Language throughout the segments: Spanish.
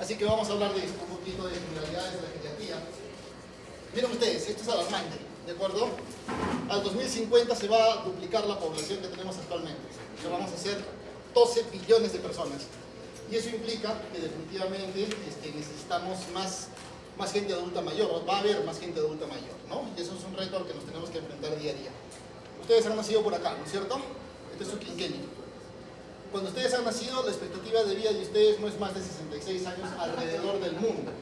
Así que vamos a hablar de esto, un poquito de generalidades de la geriatría. Miren ustedes, esto es alarmante, ¿de acuerdo? Al 2050 se va a duplicar la población que tenemos actualmente. O sea, vamos a ser 12 billones de personas. Y eso implica que definitivamente necesitamos más gente adulta mayor, va a haber más gente adulta mayor, ¿no? Y eso es un reto al que nos tenemos que enfrentar día a día. Ustedes han nacido por acá, ¿no es cierto? Este es su quinquenio. Cuando ustedes han nacido, la expectativa de vida de ustedes no es más de 66 años alrededor del mundo,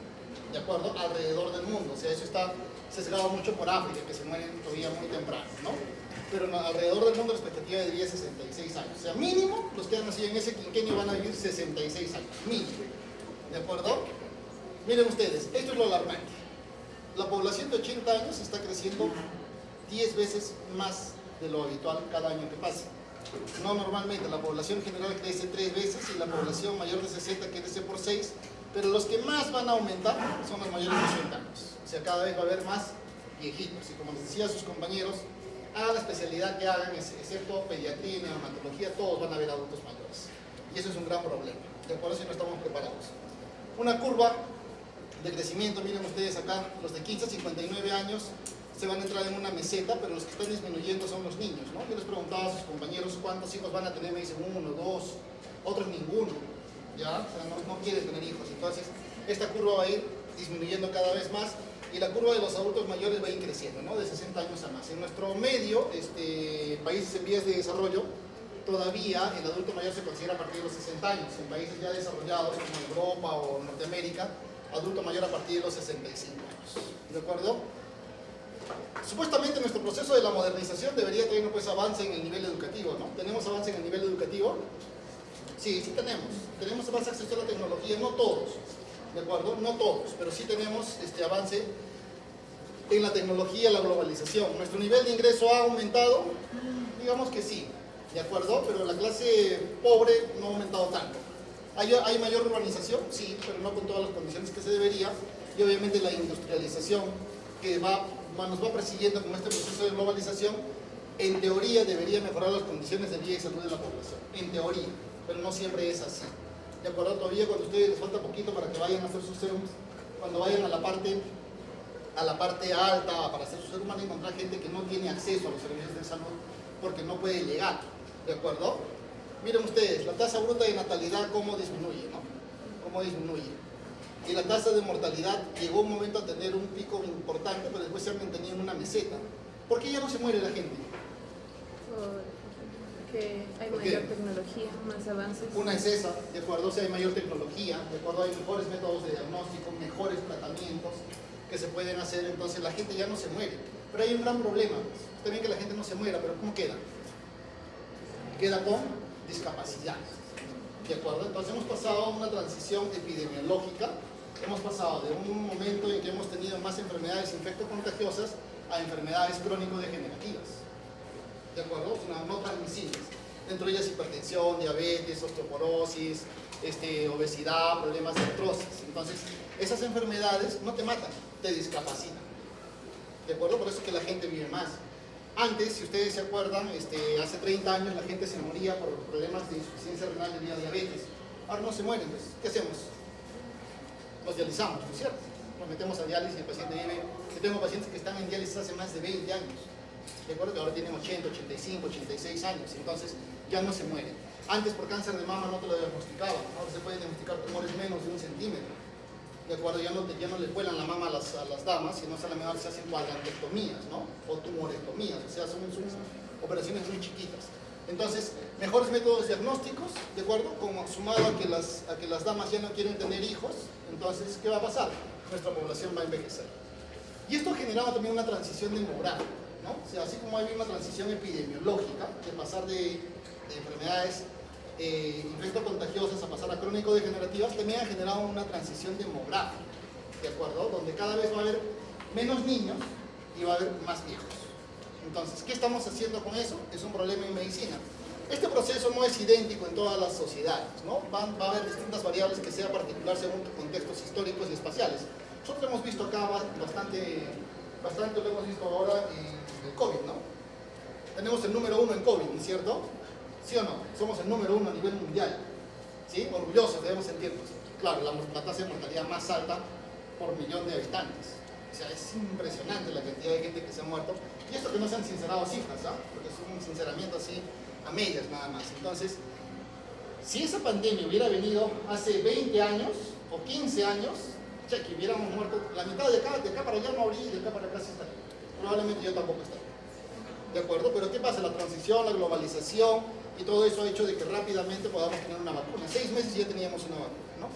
¿de acuerdo? Alrededor del mundo, o sea, eso está sesgado mucho por África, que se mueren todavía muy temprano, ¿no? Pero alrededor del mundo la expectativa de vida es 66 años, o sea, mínimo, los que han nacido en ese quinquenio van a vivir 66 años, mínimo, ¿de acuerdo? Miren ustedes, esto es lo alarmante. La población de 80 años está creciendo 10 veces más de lo habitual cada año que pasa. No normalmente, la población general crece 3 veces y la población mayor de 60 crece por 6, pero los que más van a aumentar son los mayores de 80 años. O sea, cada vez va a haber más viejitos. Y como les decía a sus compañeros, hagan la especialidad que hagan, excepto pediatría y neonatología, todos van a ver adultos mayores. Y eso es un gran problema, de acuerdo, si no estamos preparados. Una curva de crecimiento, miren ustedes acá, los de 15 a 59 años se van a entrar en una meseta, pero los que están disminuyendo son los niños, ¿no? Yo les preguntaba a sus compañeros cuántos hijos van a tener, me dicen 1, 2, otros ninguno, ¿ya? O sea, no quieren tener hijos. Entonces, esta curva va a ir disminuyendo cada vez más y la curva de los adultos mayores va a ir creciendo, ¿no? De 60 años a más. En nuestro medio, países en vías de desarrollo, todavía el adulto mayor se considera a partir de los 60 años. En países ya desarrollados como Europa o Norteamérica, adulto mayor a partir de los 65 años, ¿de acuerdo? Supuestamente nuestro proceso de la modernización debería tener pues avance en el nivel educativo, ¿no? ¿Tenemos avance en el nivel educativo? Sí, sí tenemos. Tenemos más acceso a la tecnología, no todos, ¿de acuerdo? No todos, pero sí tenemos avance en la tecnología, la globalización. ¿Nuestro nivel de ingreso ha aumentado? Digamos que sí, ¿de acuerdo? Pero la clase pobre no ha aumentado tanto. ¿Hay mayor urbanización? Sí, pero no con todas las condiciones que se debería. Y obviamente la industrialización que nos va persiguiendo con este proceso de globalización, en teoría debería mejorar las condiciones de vida y salud de la población. En teoría, pero no siempre es así. ¿De acuerdo? Todavía cuando a ustedes les falta poquito para que vayan a hacer sus serums, cuando vayan a la parte alta para hacer su serum, van a encontrar gente que no tiene acceso a los servicios de salud porque no puede llegar. ¿De acuerdo? Miren ustedes, la tasa bruta de natalidad cómo disminuye, ¿no? Cómo disminuye. Y la tasa de mortalidad llegó un momento a tener un pico importante, pero después se ha mantenido en una meseta. ¿Por qué ya no se muere la gente? Porque hay mayor tecnología, más avances. Una es esa, ¿de acuerdo? O sea, hay mayor tecnología, ¿de acuerdo? Hay mejores métodos de diagnóstico, mejores tratamientos que se pueden hacer, entonces la gente ya no se muere. Pero hay un gran problema, está bien que la gente no se muera, pero ¿cómo queda? Queda con discapacidad, ¿de acuerdo? Entonces hemos pasado a una transición epidemiológica, hemos pasado de un momento en que hemos tenido más enfermedades infectocontagiosas a enfermedades crónico-degenerativas, ¿de acuerdo? No transmisibles, dentro de ellas hipertensión, diabetes, osteoporosis, obesidad, problemas de artrosis. Entonces, esas enfermedades no te matan, te discapacitan, ¿de acuerdo? Por eso es que la gente vive más. Antes, si ustedes se acuerdan, hace 30 años la gente se moría por problemas de insuficiencia renal debido a diabetes. Ahora no se mueren, pues, ¿qué hacemos? Los dializamos, ¿no es cierto? Nos metemos a diálisis y el paciente vive. Yo tengo pacientes que están en diálisis hace más de 20 años. De acuerdo que ahora tienen 80, 85, 86 años, entonces ya no se mueren. Antes por cáncer de mama no te lo diagnosticaban, ahora se pueden diagnosticar tumores menos de 1 centímetro. De acuerdo, ya no le vuelan la mama a las damas, sino solamente se hacen cuadrantectomías, ¿no? O tumorectomías, o sea, son operaciones muy chiquitas. Entonces, mejores métodos diagnósticos, ¿de acuerdo? Como sumado a que las damas ya no quieren tener hijos, entonces, ¿qué va a pasar? Nuestra población va a envejecer. Y esto ha generado también una transición demográfica, ¿no? O sea, así como hay una transición epidemiológica, de pasar de enfermedades infectocontagiosas a pasar a crónico-degenerativas, también ha generado una transición demográfica, ¿de acuerdo? Donde cada vez va a haber menos niños y va a haber más viejos. Entonces, ¿qué estamos haciendo con eso? Es un problema en medicina. Este proceso no es idéntico en todas las sociedades, ¿no? Va a haber distintas variables que sean particular según contextos históricos y espaciales. Nosotros hemos visto acá bastante lo hemos visto ahora en el COVID, ¿no? Tenemos el número 1 en COVID, ¿no es cierto? ¿Sí o no? Somos el número 1 a nivel mundial, ¿sí? Orgullosos debemos sentirnos. claro, la tasa de mortalidad más alta por millón de habitantes. O sea, es impresionante la cantidad de gente que se ha muerto. Y esto que no se han sincerado cifras, ¿ah? Porque es un sinceramiento así a medias nada más. Entonces, si esa pandemia hubiera venido hace 20 años o 15 años, ya que hubiéramos muerto, la mitad de acá para allá no habría y de acá para acá sí estaría. Probablemente yo tampoco estaría. ¿De acuerdo? Pero ¿qué pasa? La transición, la globalización y todo eso ha hecho de que rápidamente podamos tener una vacuna. En 6 meses ya teníamos una vacuna, ¿no?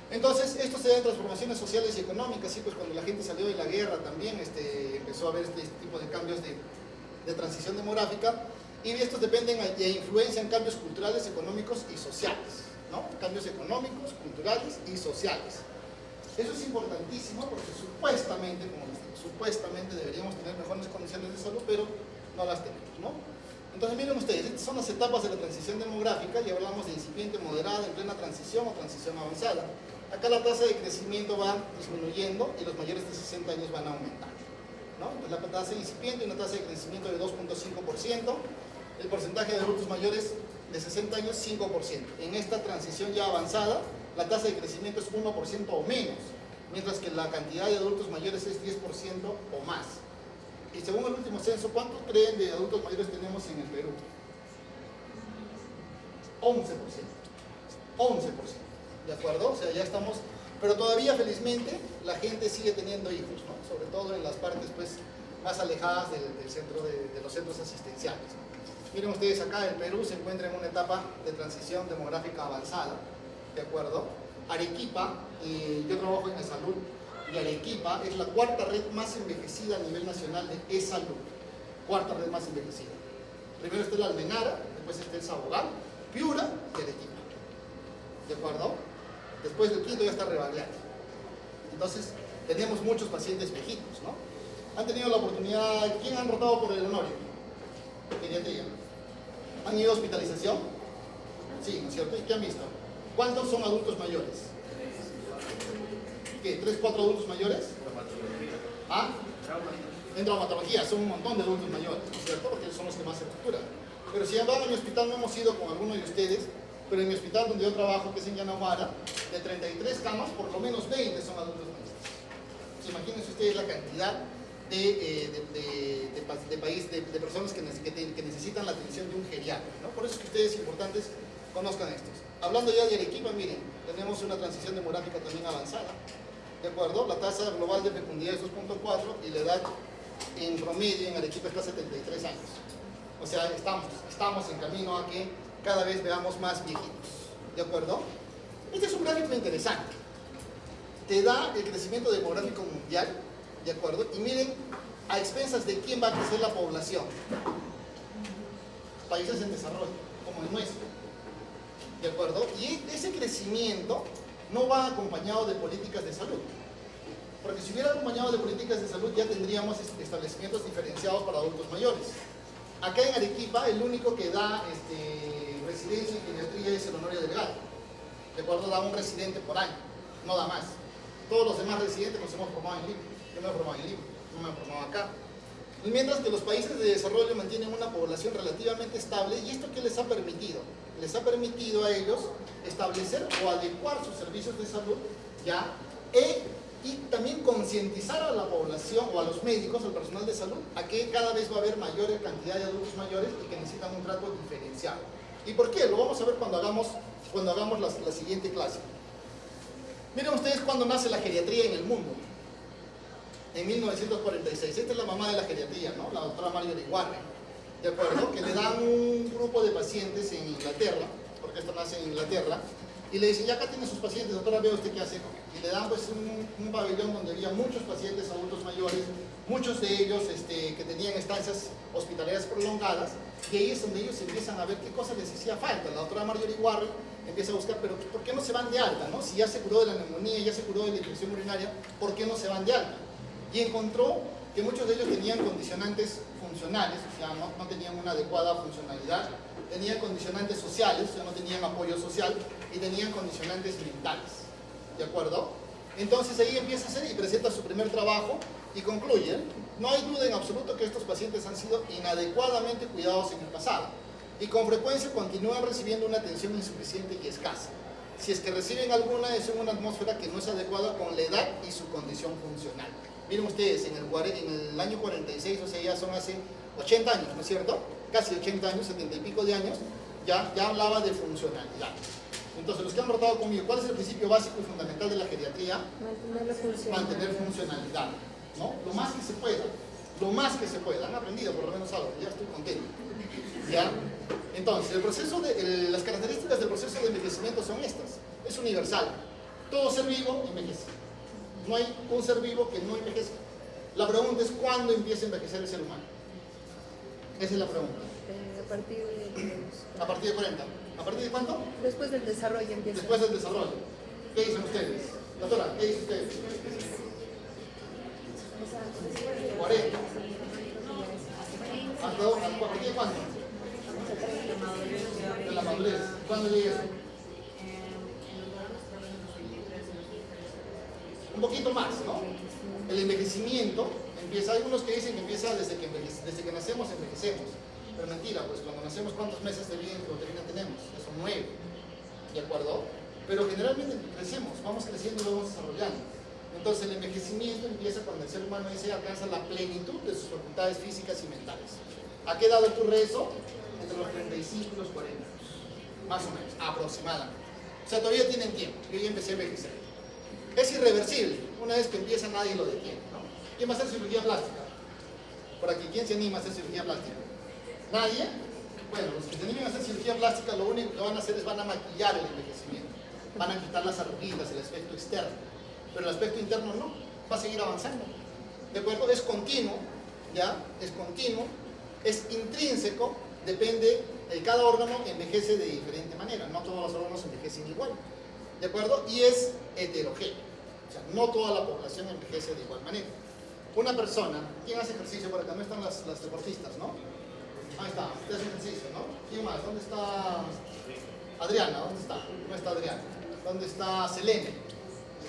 Entonces, esto se da en transformaciones sociales y económicas, ¿sí? Pues cuando la gente salió de la guerra también empezó a haber este tipo de cambios de transición demográfica, y estos dependen e influencian cambios culturales, económicos y sociales, ¿no? Cambios económicos, culturales y sociales. Eso es importantísimo porque supuestamente, como les digo, supuestamente deberíamos tener mejores condiciones de salud, pero no las tenemos, ¿no? Entonces miren ustedes, estas son las etapas de la transición demográfica, y hablamos de incipiente, moderada, en plena transición o transición avanzada. Acá la tasa de crecimiento va disminuyendo y los mayores de 60 años van aumentando, ¿no? Entonces la tasa de incipiente, una tasa de crecimiento de 2.5%, el porcentaje de adultos mayores de 60 años 5%. En esta transición ya avanzada, la tasa de crecimiento es 1% o menos, mientras que la cantidad de adultos mayores es 10% o más. Y según el último censo, ¿cuántos creen de adultos mayores tenemos en el Perú? 11%. 11%. ¿De acuerdo? O sea, ya estamos... Pero todavía, felizmente, la gente sigue teniendo hijos, ¿no? Sobre todo en las partes, pues, más alejadas del centro de los centros asistenciales, ¿no? Miren ustedes acá, el Perú se encuentra en una etapa de transición demográfica avanzada, ¿de acuerdo? Arequipa, yo trabajo en la salud, y Arequipa es la cuarta red más envejecida a nivel nacional de e-salud. Cuarta red más envejecida. Primero está la Almenara, después está el Sabogal, Piura y Arequipa. ¿De acuerdo? Después del quinto ya está Rebagliati. Entonces, tenemos muchos pacientes viejitos, ¿no? ¿Han tenido la oportunidad? ¿Quién han rotado por el Honorio? Pediatría. ¿Han ido a hospitalización? Sí, ¿no es cierto? ¿Y qué han visto? ¿Cuántos son adultos mayores? ¿Qué? ¿3, 4 adultos mayores? ¿Ah? En traumatología, son un montón de adultos mayores, ¿no es cierto? Porque son los que más se facturan. Pero si van a mi hospital, no hemos ido con alguno de ustedes, pero en mi hospital donde yo trabajo, que es en Yanahumara, de 33 camas, por lo menos 20 son adultos mayores. Entonces, imagínense ustedes la cantidad de personas que necesitan la atención de un geriatra, ¿no? Por eso es que ustedes importantes conozcan estos. Hablando ya de Arequipa, miren, tenemos una transición demográfica también avanzada, ¿de acuerdo? La tasa global de fecundidad es 2.4 y la edad en promedio en Arequipa está a 73 años. O sea, estamos en camino a que cada vez veamos más viejitos, ¿de acuerdo? Este es un gráfico interesante. Te da el crecimiento demográfico mundial, ¿de acuerdo? Y miren, a expensas de quién va a crecer la población. Países en desarrollo, como el nuestro, ¿de acuerdo? Y ese crecimiento no va acompañado de políticas de salud. Porque si hubiera acompañado de políticas de salud, ya tendríamos establecimientos diferenciados para adultos mayores. Acá en Arequipa, el único que da residencia en pediatría es el Honorio Delgado. ¿De acuerdo? Da un residente por año, no da más. Todos los demás residentes nos hemos formado en Lima. Yo me he formado en Lima, no me he formado acá. Y mientras que los países de desarrollo mantienen una población relativamente estable, ¿y esto qué les ha permitido? Les ha permitido a ellos establecer o adecuar sus servicios de salud, ¿ya? Y también concientizar a la población o a los médicos, al personal de salud, a que cada vez va a haber mayor cantidad de adultos mayores y que necesitan un trato diferenciado. ¿Y por qué? Lo vamos a ver cuando hagamos la siguiente clase. Miren ustedes cuándo nace la geriatría en el mundo. En 1946. Esta es la mamá de la geriatría, ¿no? La doctora Marjorie Warren, ¿de acuerdo? Que le dan un grupo de pacientes en Inglaterra, porque esto nace en Inglaterra, y le dicen, ya acá tiene sus pacientes, doctora, vea usted qué hace. Y le dan pues un pabellón donde había muchos pacientes adultos mayores, muchos de ellos que tenían estancias hospitalarias prolongadas, y ahí es donde ellos empiezan a ver qué cosas les hacía falta. La doctora Marjorie Warren empieza a buscar, pero ¿por qué no se van de alta, no? Si ya se curó de la neumonía, ya se curó de la infección urinaria, ¿por qué no se van de alta? Y encontró que muchos de ellos tenían condicionantes funcionales, o sea, no tenían una adecuada funcionalidad, tenían condicionantes sociales, o sea, no tenían apoyo social, y tenían condicionantes mentales, ¿de acuerdo? Entonces ahí empieza a hacer y presenta su primer trabajo y concluye, no hay duda en absoluto que estos pacientes han sido inadecuadamente cuidados en el pasado y con frecuencia continúan recibiendo una atención insuficiente y escasa. Si es que reciben alguna, es en una atmósfera que no es adecuada con la edad y su condición funcional. Miren ustedes, en el año 46, o sea, ya son hace 80 años, ¿no es cierto? Casi 80 años, 70 y pico de años, ya hablaba de funcionalidad. Entonces, los que han tratado conmigo, ¿cuál es el principio básico y fundamental de la geriatría? Mantener funcionalidad, ¿no? Lo más que se pueda, lo más que se pueda. Han aprendido por lo menos algo, ya estoy contento. ¿Ya? Entonces, las características del proceso de envejecimiento son estas. Es universal. Todo ser vivo envejece. No hay un ser vivo que no envejezca. La pregunta es, ¿cuándo empieza a envejecer el ser humano? Esa es la pregunta. A partir de... ¿A partir de 40? ¿A partir de cuánto? Después del desarrollo empieza. Después del desarrollo. ¿Qué dicen ustedes? Doctora, ¿qué dicen ustedes? 40. ¿A partir de cuándo? De la madurez. ¿Cuándo llega eso? Un poquito más, ¿no? El envejecimiento empieza, hay unos que dicen que empieza desde que nacemos envejecemos. Pero mentira, pues cuando nacemos, ¿cuántos meses de vida intrauterina tenemos? Son 9, ¿de acuerdo? Pero generalmente crecemos, vamos creciendo y lo vamos desarrollando. Entonces el envejecimiento empieza cuando el ser humano alcanza la plenitud de sus facultades físicas y mentales. ¿A qué edad ocurre eso? Entre los 35 y los 40 años, más o menos, aproximadamente. O sea, todavía tienen tiempo, yo ya empecé a envejecer. Es irreversible, una vez que empieza nadie lo detiene, ¿no? ¿Quién va a hacer cirugía plástica? Por aquí, ¿quién se anima a hacer cirugía plástica? ¿Nadie? Bueno, los que se animan a hacer cirugía plástica lo único que van a hacer es van a maquillar el envejecimiento. Van a quitar las arruguitas, el aspecto externo. Pero el aspecto interno no, va a seguir avanzando. ¿De acuerdo? Es continuo, ¿ya? Es continuo, es intrínseco, depende, cada órgano envejece de diferente manera. No todos los órganos envejecen igual. ¿De acuerdo? Y es heterogéneo. O sea, no toda la población envejece de igual manera. Una persona, ¿quién hace ejercicio por acá? No están las deportistas, ¿no? Ahí está, usted hace ejercicio, ¿no? ¿Quién más? ¿Dónde está Adriana? ¿Dónde está? No está Adriana. ¿Dónde está Selene?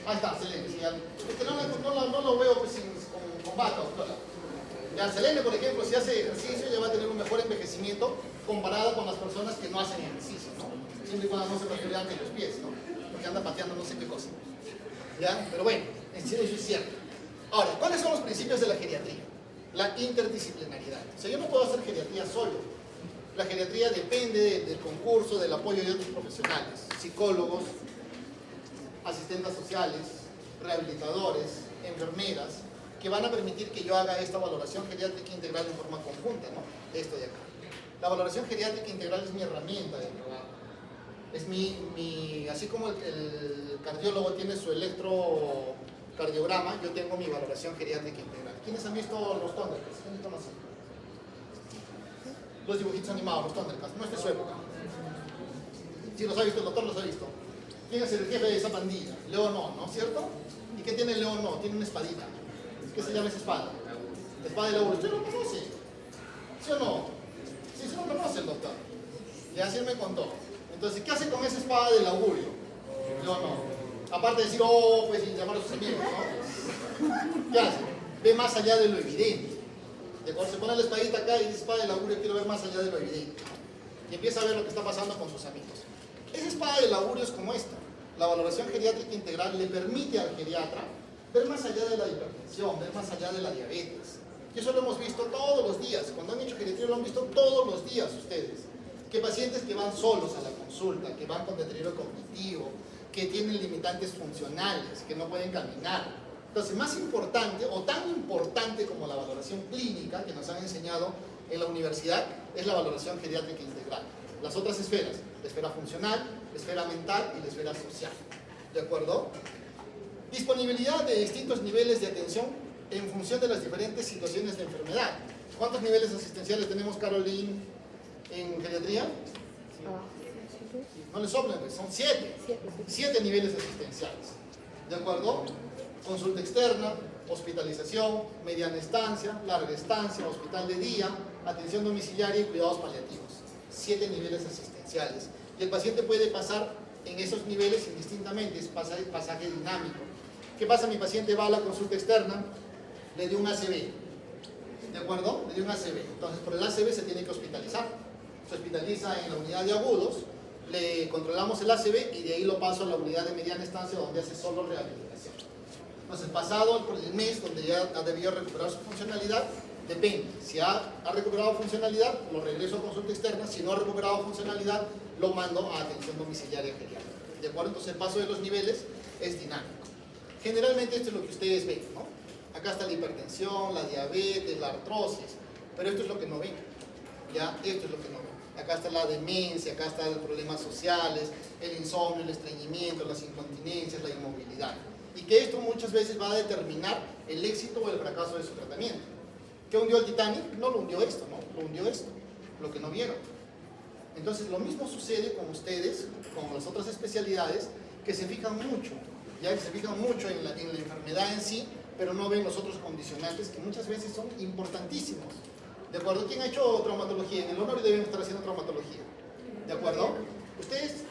Ahí está, Selene. Sí, no lo veo pues, con bata, doctora. Ya, Selene, por ejemplo, si hace ejercicio, ya va a tener un mejor envejecimiento comparado con las personas que no hacen ejercicio, ¿no? Siempre y cuando no se refiere los pies, ¿no? Porque anda pateando no sé qué cosa. ¿Ya? Pero bueno, eso es cierto. Ahora, ¿cuáles son los principios de la geriatría? La interdisciplinariedad. O sea, yo no puedo hacer geriatría solo. La geriatría depende del concurso, del apoyo de otros profesionales, psicólogos, asistentes sociales, rehabilitadores, enfermeras, que van a permitir que yo haga esta valoración geriátrica integral en forma conjunta, ¿no? Esto de acá. La valoración geriátrica integral es mi herramienta de trabajo. Es así como el cardiólogo tiene su electrocardiograma, yo tengo mi valoración geriátrica integral. ¿Quiénes han visto los Thundercats? ¿Quiénes conocen? Los dibujitos animados, los Thundercats. No es de su época. Si los ha visto, el doctor los ha visto. ¿Quién es el jefe de esa pandilla? León, ¿no es cierto? ¿Y qué tiene León? Tiene una espadita. ¿Qué se llama esa espada? La espada del augurio. ¿Usted lo conoce? ¿Sí o no? Sí, se lo conoce el doctor. Y así él me contó. Entonces, ¿qué hace con esa espada del augurio? Aparte de decir, pues, y llamar a sus amigos, ¿no? ¿Qué hace? Ve más allá de lo evidente. De cuando se pone la espadita acá y dice, espada del augurio, quiero ver más allá de lo evidente. Y empieza a ver lo que está pasando con sus amigos. Esa espada del augurio es como esta. La valoración geriátrica integral le permite al geriatra ver más allá de la hipertensión, ver más allá de la diabetes. Y eso lo hemos visto todos los días. Cuando han hecho geriatría lo han visto todos los días ustedes. Que pacientes que van solos a la consulta, que van con deterioro cognitivo, que tienen limitantes funcionales, que no pueden caminar. Entonces, más importante, o tan importante como la valoración clínica que nos han enseñado en la universidad, es la valoración geriátrica integral. Las otras esferas, la esfera funcional, la esfera mental y la esfera social. ¿De acuerdo? Disponibilidad de distintos niveles de atención en función de las diferentes situaciones de enfermedad. ¿Cuántos niveles asistenciales tenemos, Caroline, en geriatría? No le soplen, son 7. 7 niveles asistenciales. ¿De acuerdo? Consulta externa, hospitalización, mediana estancia, larga estancia, hospital de día, atención domiciliaria y cuidados paliativos. 7 niveles asistenciales. Y el paciente puede pasar en esos niveles indistintamente, es pasaje dinámico. ¿Qué pasa? Mi paciente va a la consulta externa, le dio un ACV. ¿De acuerdo? Le dio un ACV. Entonces, por el ACV se tiene que hospitalizar. Se hospitaliza en la unidad de agudos le controlamos el ACV y de ahí lo paso a la unidad de mediana estancia donde hace solo rehabilitación. Entonces, pasado por el mes donde ya ha debido recuperar su funcionalidad, depende. Si ha recuperado funcionalidad, lo regreso a consulta externa. Si no ha recuperado funcionalidad, lo mando a atención domiciliaria geriátrica. ¿De acuerdo? Entonces, el paso de los niveles es dinámico. Generalmente esto es lo que ustedes ven, ¿no? Acá está la hipertensión, la diabetes, la artrosis, pero esto es lo que no ven. ¿Ya? Esto es lo que no ven. Acá está la demencia, acá están los problemas sociales, el insomnio, el estreñimiento, las incontinencias, la inmovilidad. Y que esto muchas veces va a determinar el éxito o el fracaso de su tratamiento. ¿Qué hundió el Titanic? No lo hundió esto, ¿no? Lo hundió esto, lo que no vieron. Entonces, lo mismo sucede con ustedes, con las otras especialidades, que se fijan mucho, ya que se fijan mucho en la enfermedad en sí, pero no ven los otros condicionantes que muchas veces son importantísimos. ¿De acuerdo? ¿Quién ha hecho traumatología? En el Honorio deben estar haciendo traumatología. ¿De acuerdo? Ustedes,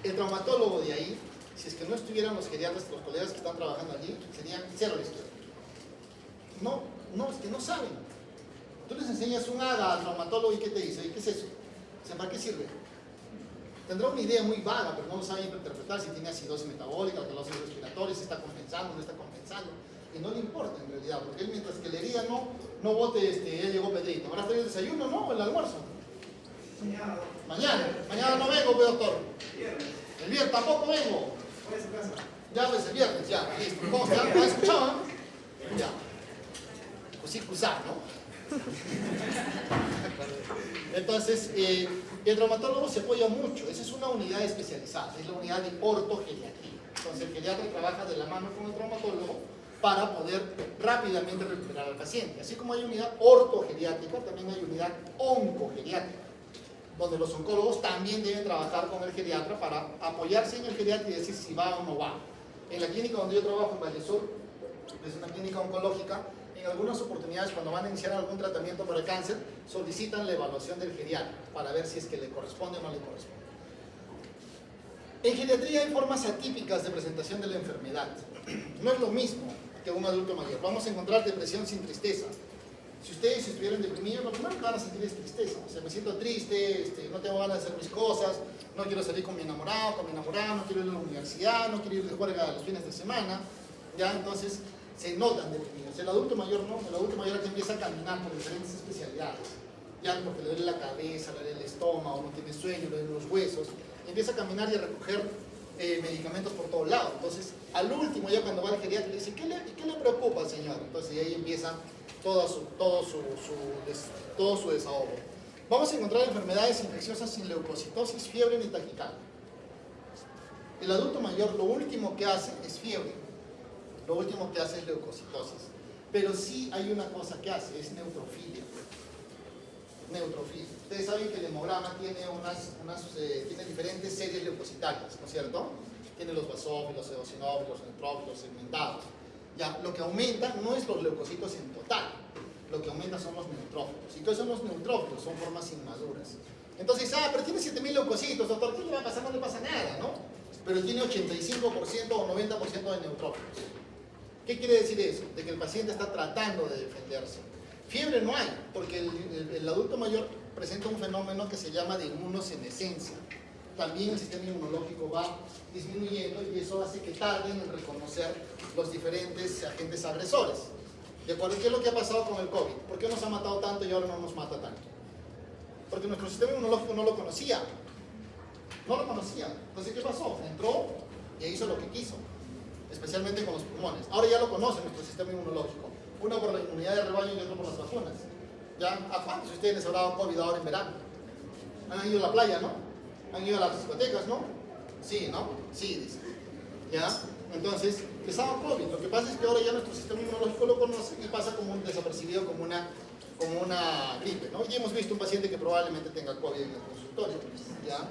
el traumatólogo de ahí, si es que no estuvieran los geriatras, los colegas que están trabajando allí, serían cero a la izquierda. No, es que no saben. Tú les enseñas un ADA al traumatólogo y ¿qué te dice? ¿Y qué es eso? O sea, ¿para qué sirve? Tendrá una idea muy vaga, pero no lo sabe interpretar si tiene acidosis metabólica, alcalosis respiratoria, si está compensando, no está compensando. Y no le importa en realidad, porque él mientras que la herida no bote, él llegó pedrito. ¿Habrá traído el desayuno, no? ¿O el almuerzo? Mañana no vengo, pues, doctor. El viernes tampoco vengo. Ya, pues el viernes, ya, listo. ¿Cómo está? ¿Me escuchaban? Ya. Pues sí, cruzar, ¿no? Entonces, el traumatólogo se apoya mucho. Esa es una unidad especializada, es la unidad de ortogeriatría. Entonces, el geriatra trabaja de la mano con el traumatólogo para poder rápidamente recuperar al paciente. Así como hay unidad ortogeriátrica, también hay unidad oncogeriátrica, donde los oncólogos también deben trabajar con el geriatra para apoyarse en el geriatra y decir si va o no va. En la clínica donde yo trabajo en Vallesur, es una clínica oncológica, en algunas oportunidades cuando van a iniciar algún tratamiento para el cáncer, solicitan la evaluación del geriatra para ver si es que le corresponde o no le corresponde. En geriatría hay formas atípicas de presentación de la enfermedad. No es lo mismo que un adulto mayor. Vamos a encontrar depresión sin tristeza. Si ustedes estuvieran deprimidos, lo primero que van a sentir es tristeza. O sea, me siento triste, no tengo ganas de hacer mis cosas, no quiero salir con mi enamorado, no quiero ir a la universidad, no quiero ir de juerga los fines de semana. ¿Ya? Entonces, se notan deprimidos. El adulto mayor no, el adulto mayor que empieza a caminar por diferentes especialidades. Ya porque le duele la cabeza, le duele el estómago, no tiene sueño, le duelen los huesos. Empieza a caminar y a recoger medicamentos por todos lados. Entonces, al último, ya cuando va al geriatra, le dice, ¿qué le preocupa, señor? Entonces, y ahí empieza todo su desahogo. Vamos a encontrar enfermedades infecciosas sin leucocitosis, fiebre ni taquicardia. El adulto mayor lo último que hace es fiebre, lo último que hace es leucocitosis. Pero sí hay una cosa que hace, es neutrofilia. Neutrofilia. Ustedes saben que el hemograma tiene tiene diferentes series leucocitarias, ¿no es cierto? Tiene los basófilos, eosinófilos, neutrófilos, segmentados. Ya, lo que aumenta no es los leucocitos en total, lo que aumenta son los neutrófilos. ¿Y qué son los neutrófilos? Son formas inmaduras. Entonces, pero tiene 7.000 leucocitos, doctor, ¿qué le va a pasar? No le pasa nada, ¿no? Pero tiene 85% o 90% de neutrófilos. ¿Qué quiere decir eso? De que el paciente está tratando de defenderse. Fiebre no hay, porque el adulto mayor presenta un fenómeno que se llama de inmunosenescencia. También el sistema inmunológico va disminuyendo y eso hace que tarden en reconocer los diferentes agentes agresores. ¿De acuerdo? ¿Qué es lo que ha pasado con el COVID? ¿Por qué nos ha matado tanto y ahora no nos mata tanto? Porque nuestro sistema inmunológico no lo conocía. No lo conocía. Entonces, ¿qué pasó? Entró y hizo lo que quiso, especialmente con los pulmones. Ahora ya lo conoce nuestro sistema inmunológico. Uno por la inmunidad de rebaño y otro por las vacunas. ¿Ya? ¿A cuántos de ustedes les habrá dado COVID ahora en verano? Han ido a la playa, ¿no? Han ido a las discotecas, ¿no? Sí, ¿no? Sí, dice. ¿Ya? Entonces, les ha dado COVID. Lo que pasa es que ahora ya nuestro sistema inmunológico lo conoce y pasa como un desapercibido, como una gripe, ¿no? Y hemos visto un paciente que probablemente tenga COVID en el consultorio, ¿ya?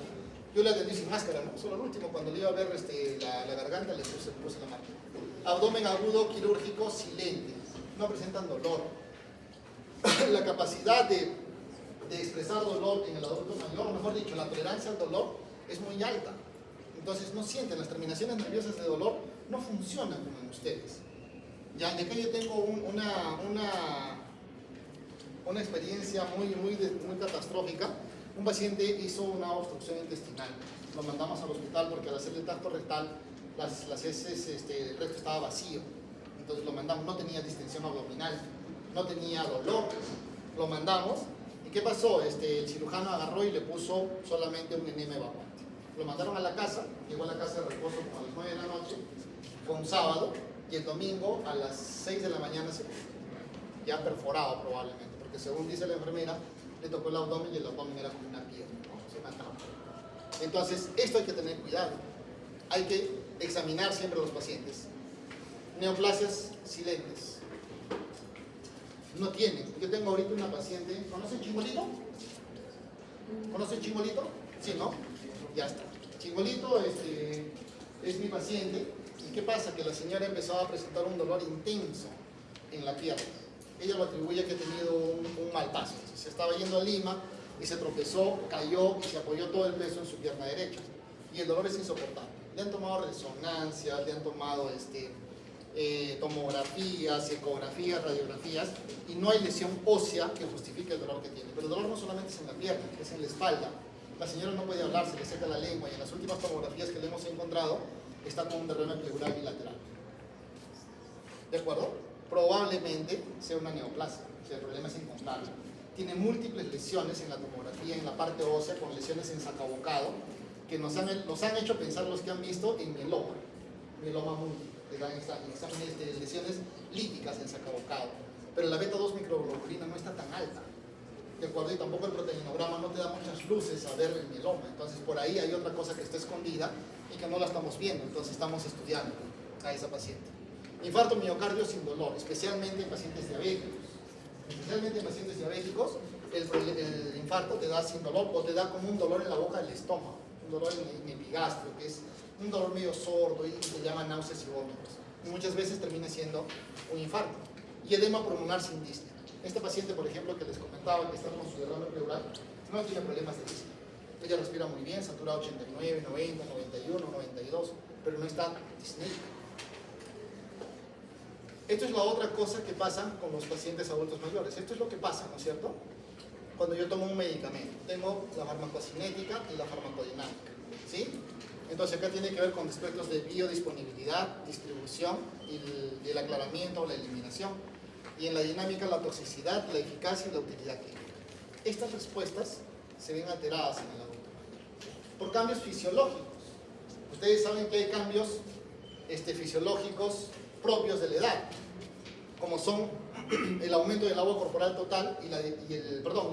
Yo le atendí sin máscara, ¿no? Solo el último, cuando le iba a ver la garganta, le puse la máscara. Abdomen agudo, quirúrgico, silente. No presentan dolor. La capacidad de expresar dolor en el adulto mayor, mejor dicho, la tolerancia al dolor es muy alta. Entonces no sienten, las terminaciones nerviosas de dolor no funcionan como en ustedes. Ya, de acá yo tengo una experiencia muy catastrófica. Un paciente hizo una obstrucción intestinal, lo mandamos al hospital porque al hacerle tacto rectal las heces, el resto estaba vacío, entonces lo mandamos, no tenía distensión abdominal, no tenía dolor, lo mandamos. ¿Y qué pasó? El cirujano agarró y le puso solamente un enema evacuante. Lo mandaron a la casa, llegó a la casa de reposo como a las 9 de la noche, fue un sábado, y el domingo a las 6 de la mañana se murió, ya perforado probablemente, porque según dice la enfermera, le tocó el abdomen y el abdomen era como una piedra, ¿no? Se mataba. Entonces, esto hay que tener cuidado. Hay que examinar siempre a los pacientes. Neoplasias silentes. No tienen. Yo tengo ahorita una paciente, ¿conocen Chingolito? ¿Conocen Chingolito? Sí, ¿no? Ya está. Chingolito es mi paciente. ¿Y qué pasa? Que la señora empezó a presentar un dolor intenso en la pierna. Ella lo atribuye a que ha tenido un mal paso. Se estaba yendo a Lima y se tropezó, cayó y se apoyó todo el peso en su pierna derecha. Y el dolor es insoportable. Le han tomado resonancias, le han tomado tomografías, ecografías, radiografías, y no hay lesión ósea que justifique el dolor que tiene. Pero el dolor no solamente es en la pierna, es en la espalda. La señora no puede hablar, se le seca la lengua, y en las últimas tomografías que le hemos encontrado está con un derrame pleural bilateral. ¿De acuerdo? Probablemente sea una neoplasia, o sea, el problema es incontable. Tiene múltiples lesiones en la tomografía, en la parte ósea, con lesiones en sacabocado, que nos han hecho pensar los que han visto en mieloma múltiple. Exámenes de lesiones líticas en sacabocado, pero la beta-2 microglobulina no está tan alta, ¿de acuerdo? Y tampoco el proteinograma no te da muchas luces a ver el mieloma, entonces por ahí hay otra cosa que está escondida y que no la estamos viendo, entonces estamos estudiando a esa paciente. Infarto miocardio sin dolor, especialmente en pacientes diabéticos. Especialmente en pacientes diabéticos, el infarto te da sin dolor o te da como un dolor en la boca del estómago, un dolor en el epigastrio, que es un dolor medio sordo y se llama náuseas y vómitos. Y muchas veces termina siendo un infarto. Y edema pulmonar sin disnea. Este paciente, por ejemplo, que les comentaba que está con su derrame pleural, no tiene problemas de disnea. Ella respira muy bien, satura 89, 90, 91, 92, pero no está disneica. Esto es la otra cosa que pasa con los pacientes adultos mayores. Esto es lo que pasa, ¿no es cierto? Cuando yo tomo un medicamento, tengo la farmacocinética y la farmacodinámica, ¿sí? Entonces acá tiene que ver con aspectos de biodisponibilidad, distribución y el aclaramiento o la eliminación. Y en la dinámica la toxicidad, la eficacia y la utilidad clínica. Estas respuestas se ven alteradas en el adulto mayor por cambios fisiológicos. Ustedes saben que hay cambios fisiológicos propios de la edad, como son el aumento del agua corporal total la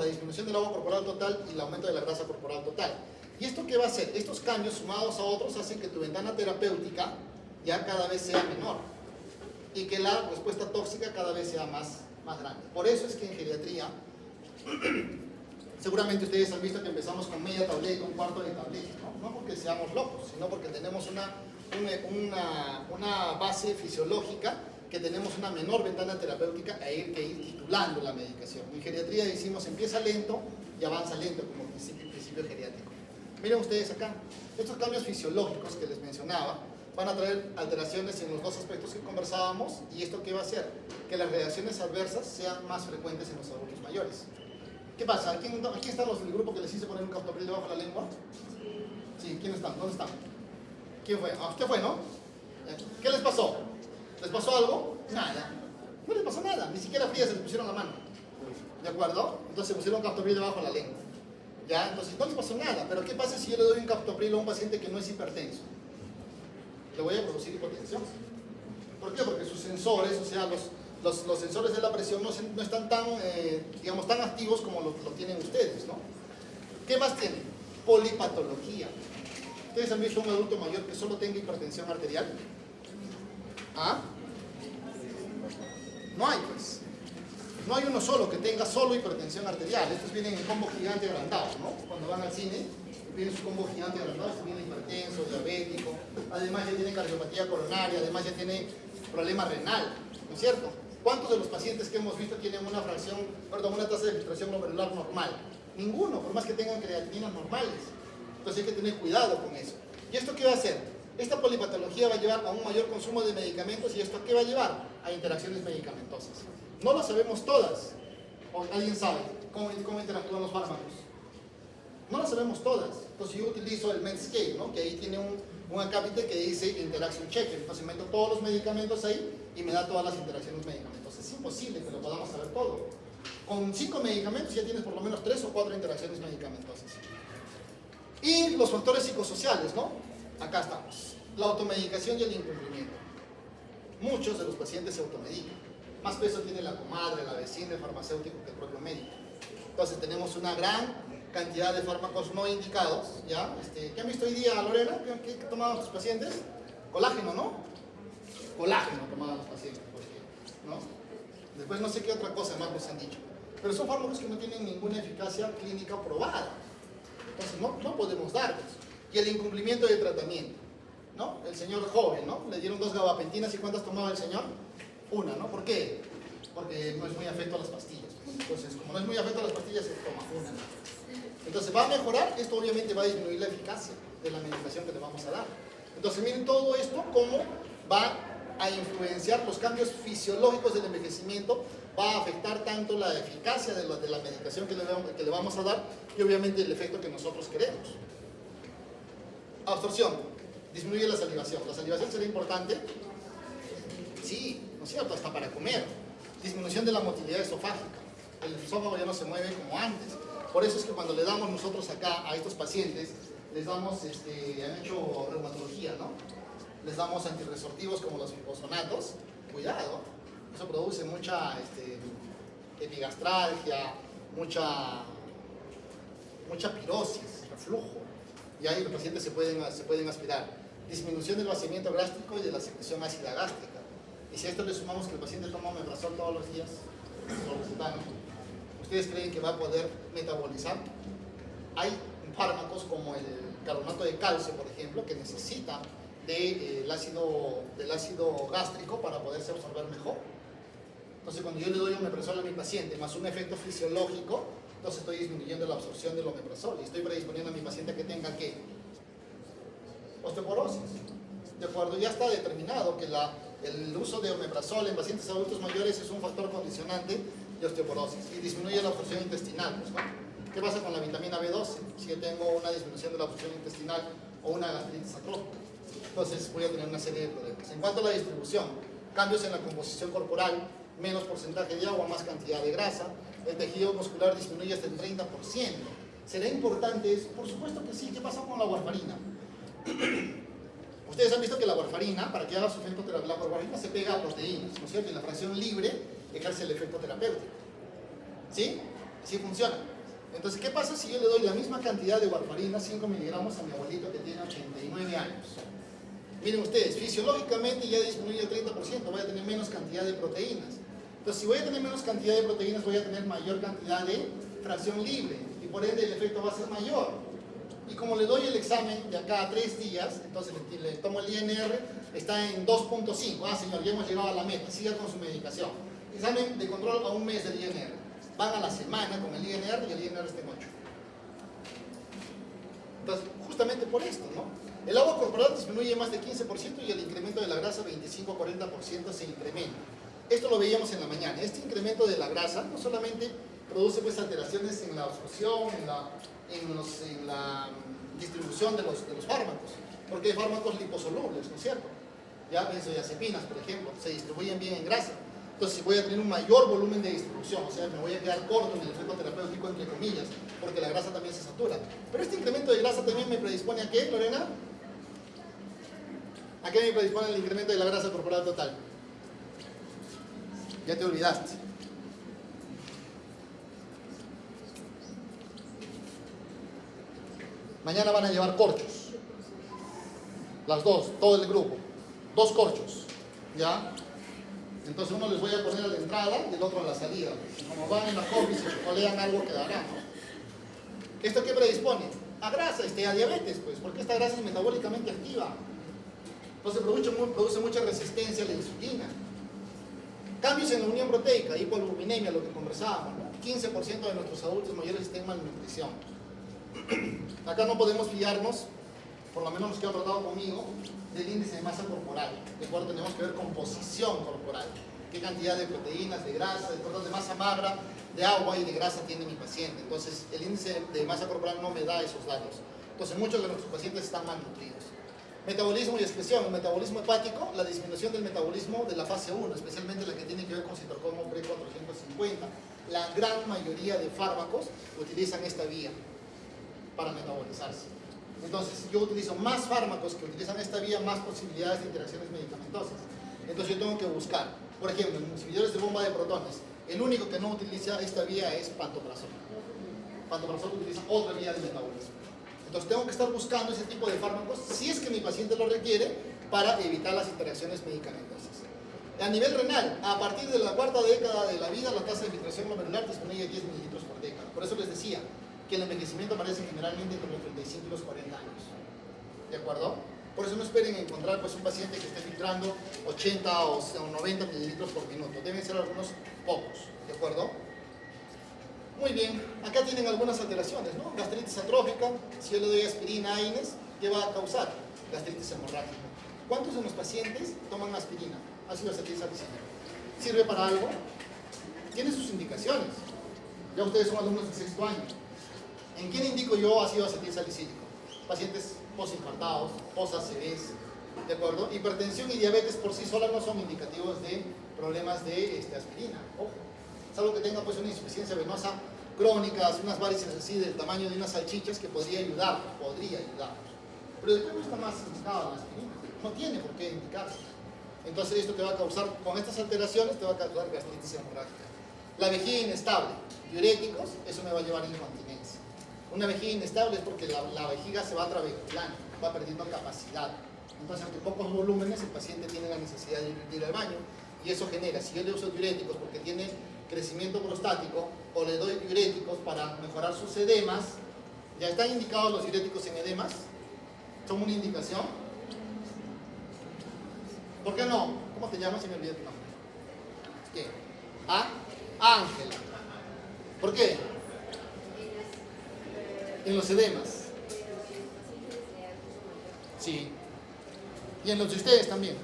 disminución del agua corporal total y el aumento de la grasa corporal total. ¿Y esto qué va a hacer? Estos cambios sumados a otros hacen que tu ventana terapéutica ya cada vez sea menor y que la respuesta tóxica cada vez sea más grande. Por eso es que en geriatría, seguramente ustedes han visto que empezamos con media tableta, un cuarto de tableta, no porque seamos locos, sino porque tenemos una base fisiológica, que tenemos una menor ventana terapéutica que ir titulando la medicación. En geriatría decimos empieza lento y avanza lento como principio geriátrico. Miren ustedes acá, estos cambios fisiológicos que les mencionaba van a traer alteraciones en los dos aspectos que conversábamos, y esto ¿qué va a hacer? Que las reacciones adversas sean más frecuentes en los adultos mayores. ¿Qué pasa? ¿Aquí están los del grupo que les hice poner un captopril debajo de la lengua? Sí, ¿quiénes están? ¿Dónde están? ¿Quién fue? Usted fue, ¿no? ¿Qué les pasó? ¿Les pasó algo? Nada. No les pasó nada, ni siquiera frías se les pusieron la mano. ¿De acuerdo? Entonces se pusieron captopril debajo de la lengua. ¿Ya? Entonces no les pasó nada. Pero ¿qué pasa si yo le doy un captopril a un paciente que no es hipertenso? Le voy a producir hipotensión. ¿Por qué? Porque sus sensores, o sea, los sensores de la presión no están tan, tan activos como lo tienen ustedes, ¿no? ¿Qué más tienen? Polipatología. ¿Ustedes han visto un adulto mayor que solo tenga hipertensión arterial? ¿Ah? No hay, pues. No hay uno solo que tenga solo hipertensión arterial. Estos vienen en combo gigante agrandado, ¿no? Cuando van al cine, vienen su combo gigante agrandado. Este viene hipertenso, diabético. Además ya tiene cardiopatía coronaria. Además ya tiene problema renal, ¿no es cierto? ¿Cuántos de los pacientes que hemos visto tienen una tasa de filtración glomerular normal? Ninguno, por más que tengan creatininas normales. Entonces hay que tener cuidado con eso. ¿Y esto qué va a hacer? Esta polipatología va a llevar a un mayor consumo de medicamentos. ¿Y esto qué va a llevar? A interacciones medicamentosas. No lo sabemos todas. ¿O alguien sabe cómo interactúan los fármacos? No las sabemos todas. Entonces yo utilizo el Medscape, ¿no? Que ahí tiene un acápite que dice Interaction Checker. Entonces meto todos los medicamentos ahí y me da todas las interacciones medicamentos. Es imposible que lo podamos saber todo. Con 5 medicamentos ya tienes por lo menos 3 o 4 interacciones medicamentosas. Y los factores psicosociales, ¿no? Acá estamos. La automedicación y el incumplimiento. Muchos de los pacientes se automedican. Más peso tiene la comadre, la vecina, el farmacéutico que el propio médico. Entonces tenemos una gran cantidad de fármacos no indicados, ¿ya? ¿Qué han visto hoy día, Lorena? ¿Qué tomaban tus pacientes? Colágeno, ¿no? Colágeno tomaban los pacientes, por ejemplo, ¿no? Después no sé qué otra cosa más nos han dicho. Pero son fármacos que no tienen ninguna eficacia clínica probada. Entonces no podemos darlos. Y el incumplimiento del tratamiento, ¿no? El señor joven, ¿no? Le dieron 2 gabapentinas y ¿cuántas tomaba el señor? 1, ¿no? ¿Por qué? Porque no es muy afecto a las pastillas. Entonces, como no es muy afecto a las pastillas, se toma 1. Entonces, ¿va a mejorar? Esto obviamente va a disminuir la eficacia de la medicación que le vamos a dar. Entonces, miren todo esto, cómo va a influenciar los cambios fisiológicos del envejecimiento, va a afectar tanto la eficacia de la medicación que le vamos a dar y obviamente el efecto que nosotros queremos. Absorción, disminuye la salivación. ¿La salivación será importante? Sí, ¿no es cierto? Hasta para comer. Disminución de la motilidad esofágica. El esófago ya no se mueve como antes. Por eso es que cuando le damos nosotros acá a estos pacientes, les damos, han hecho reumatología, ¿no? Les damos antirresortivos como los fosfonatos. Cuidado, eso produce mucha epigastralgia, mucha pirosis, reflujo. Y ahí los pacientes se pueden aspirar. Disminución del vaciamiento gástrico y de la secreción ácida gástrica. Y si a esto le sumamos que el paciente toma omeprazol todos los días, ¿ustedes creen que va a poder metabolizar? Hay fármacos como el carbonato de calcio, por ejemplo, que necesita del ácido gástrico para poderse absorber mejor. Entonces, cuando yo le doy omeprazol a mi paciente más un efecto fisiológico, entonces estoy disminuyendo la absorción del omeprazol y estoy predisponiendo a mi paciente a que tenga ¿qué? Osteoporosis. De acuerdo, ya está determinado que el uso de omeprazol en pacientes adultos mayores es un factor condicionante de osteoporosis y disminuye la absorción intestinal, pues, ¿no? ¿Qué pasa con la vitamina B12? Si yo tengo una disminución de la absorción intestinal o una gastritis atrófica, entonces voy a tener una serie de problemas. En cuanto a la distribución, cambios en la composición corporal, menos porcentaje de agua, más cantidad de grasa, el tejido muscular disminuye hasta el 30%. ¿Será importante eso? Por supuesto que sí. ¿Qué pasa con la warfarina? Ustedes han visto que la warfarina, para que haga su efecto terapéutico, la warfarina se pega a proteínas, ¿no es cierto? Y la fracción libre ejerce el efecto terapéutico. ¿Sí? Sí funciona. Entonces, ¿qué pasa si yo le doy la misma cantidad de warfarina, 5 miligramos, a mi abuelito que tiene 89 años? Miren ustedes, fisiológicamente ya disminuye el 30%, voy a tener menos cantidad de proteínas. Entonces, si voy a tener menos cantidad de proteínas, voy a tener mayor cantidad de fracción libre y por ende el efecto va a ser mayor. Y como le doy el examen de acá a 3 días, entonces le tomo el INR, está en 2.5. Ah, señor, ya hemos llegado a la meta, siga con su medicación. Examen de control a un mes del INR. Van a la semana con el INR y el INR está en 8. Entonces, justamente por esto, ¿no? El agua corporal disminuye más de 15% y el incremento de la grasa 25-40% se incrementa. Esto lo veíamos en la mañana. Este incremento de la grasa no solamente produce pues alteraciones en la absorción, en la distribución de los fármacos, porque hay fármacos liposolubles, ¿no es cierto? Ya benzodiazepinas, por ejemplo, se distribuyen bien en grasa. Entonces, si voy a tener un mayor volumen de distribución, o sea, me voy a quedar corto en el efecto terapéutico, entre comillas, porque la grasa también se satura. Pero este incremento de grasa también me predispone a ¿qué, Lorena? ¿A qué me predispone el incremento de la grasa corporal total? Ya te olvidaste. Mañana van a llevar corchos. Las dos, todo el grupo. 2 corchos. ¿Ya? Entonces uno les voy a poner a la entrada y el otro a la salida. Como van en la combi y se chocolean, algo quedará, ¿no? ¿Esto qué predispone? A grasa, a diabetes, pues, porque esta grasa es metabólicamente activa. Entonces produce mucha resistencia a la insulina. Cambios en la unión proteica, hipoalbuminemia, lo que conversábamos, ¿no? 15% de nuestros adultos mayores están en malnutrición. Acá no podemos fiarnos por lo menos los que han tratado conmigo, del índice de masa corporal, de acuerdo, tenemos que ver composición corporal, qué cantidad de proteínas, de grasa, de masa magra, de agua y de grasa tiene mi paciente. Entonces, el índice de masa corporal no me da esos datos. Entonces, muchos de nuestros pacientes están malnutridos. Metabolismo y excreción. El metabolismo hepático, la disminución del metabolismo de la fase 1, especialmente la que tiene que ver con citocomo pre-450. La gran mayoría de fármacos utilizan esta vía para metabolizarse. Entonces, yo utilizo más fármacos que utilizan esta vía, más posibilidades de interacciones medicamentosas. Entonces, yo tengo que buscar, por ejemplo, en los inhibidores de bomba de protones, el único que no utiliza esta vía es pantoprazol. Pantoprazol utiliza otra vía de metabolismo. Entonces, tengo que estar buscando ese tipo de fármacos, si es que mi paciente lo requiere, para evitar las interacciones medicamentosas. A nivel renal, a partir de la cuarta década de la vida, la tasa de filtración glomerular disminuye 10 mililitros por década. Por eso les decía que el envejecimiento aparece generalmente entre los 35 y los 40 años. ¿De acuerdo? Por eso no esperen encontrar pues, un paciente que esté filtrando 80 o 90 mililitros por minuto. Deben ser algunos pocos. ¿De acuerdo? Muy bien. Acá tienen algunas alteraciones, ¿no? Gastritis atrófica. Si yo le doy aspirina a Inés, ¿qué va a causar? Gastritis hemorrágica. ¿Cuántos de los pacientes toman aspirina? Ácido acetilsalicílico. ¿Sirve para algo? Tiene sus indicaciones. Ya ustedes son alumnos de sexto año. ¿En quién indico yo ácido acetilsalicílico? Pacientes posinfartados, post-ACVs, ¿de acuerdo? Hipertensión y diabetes por sí solas no son indicativos de problemas de aspirina. Ojo, salvo que tenga pues una insuficiencia venosa crónica, unas varices así del tamaño de unas salchichas que podría ayudar. Pero después no está más indicado la aspirina. No tiene por qué indicarse. Entonces esto te va a causar, con estas alteraciones, te va a causar gastritis hemorrágica. La vejiga inestable, diuréticos, eso me va a llevar a incontinencia. Una vejiga inestable es porque la vejiga se va trabeculando, va perdiendo capacidad. Entonces, ante pocos volúmenes, el paciente tiene la necesidad de ir al baño y eso genera, si yo le uso diuréticos porque tiene crecimiento prostático o le doy diuréticos para mejorar sus edemas, ¿ya están indicados los diuréticos en edemas? ¿Son una indicación? ¿Por qué no? ¿Cómo te llamas? Se me olvidó tu nombre. ¿Qué? ¿Ah? Ángela. ¿Por qué? En los edemas. Sí. Y en los de ustedes también.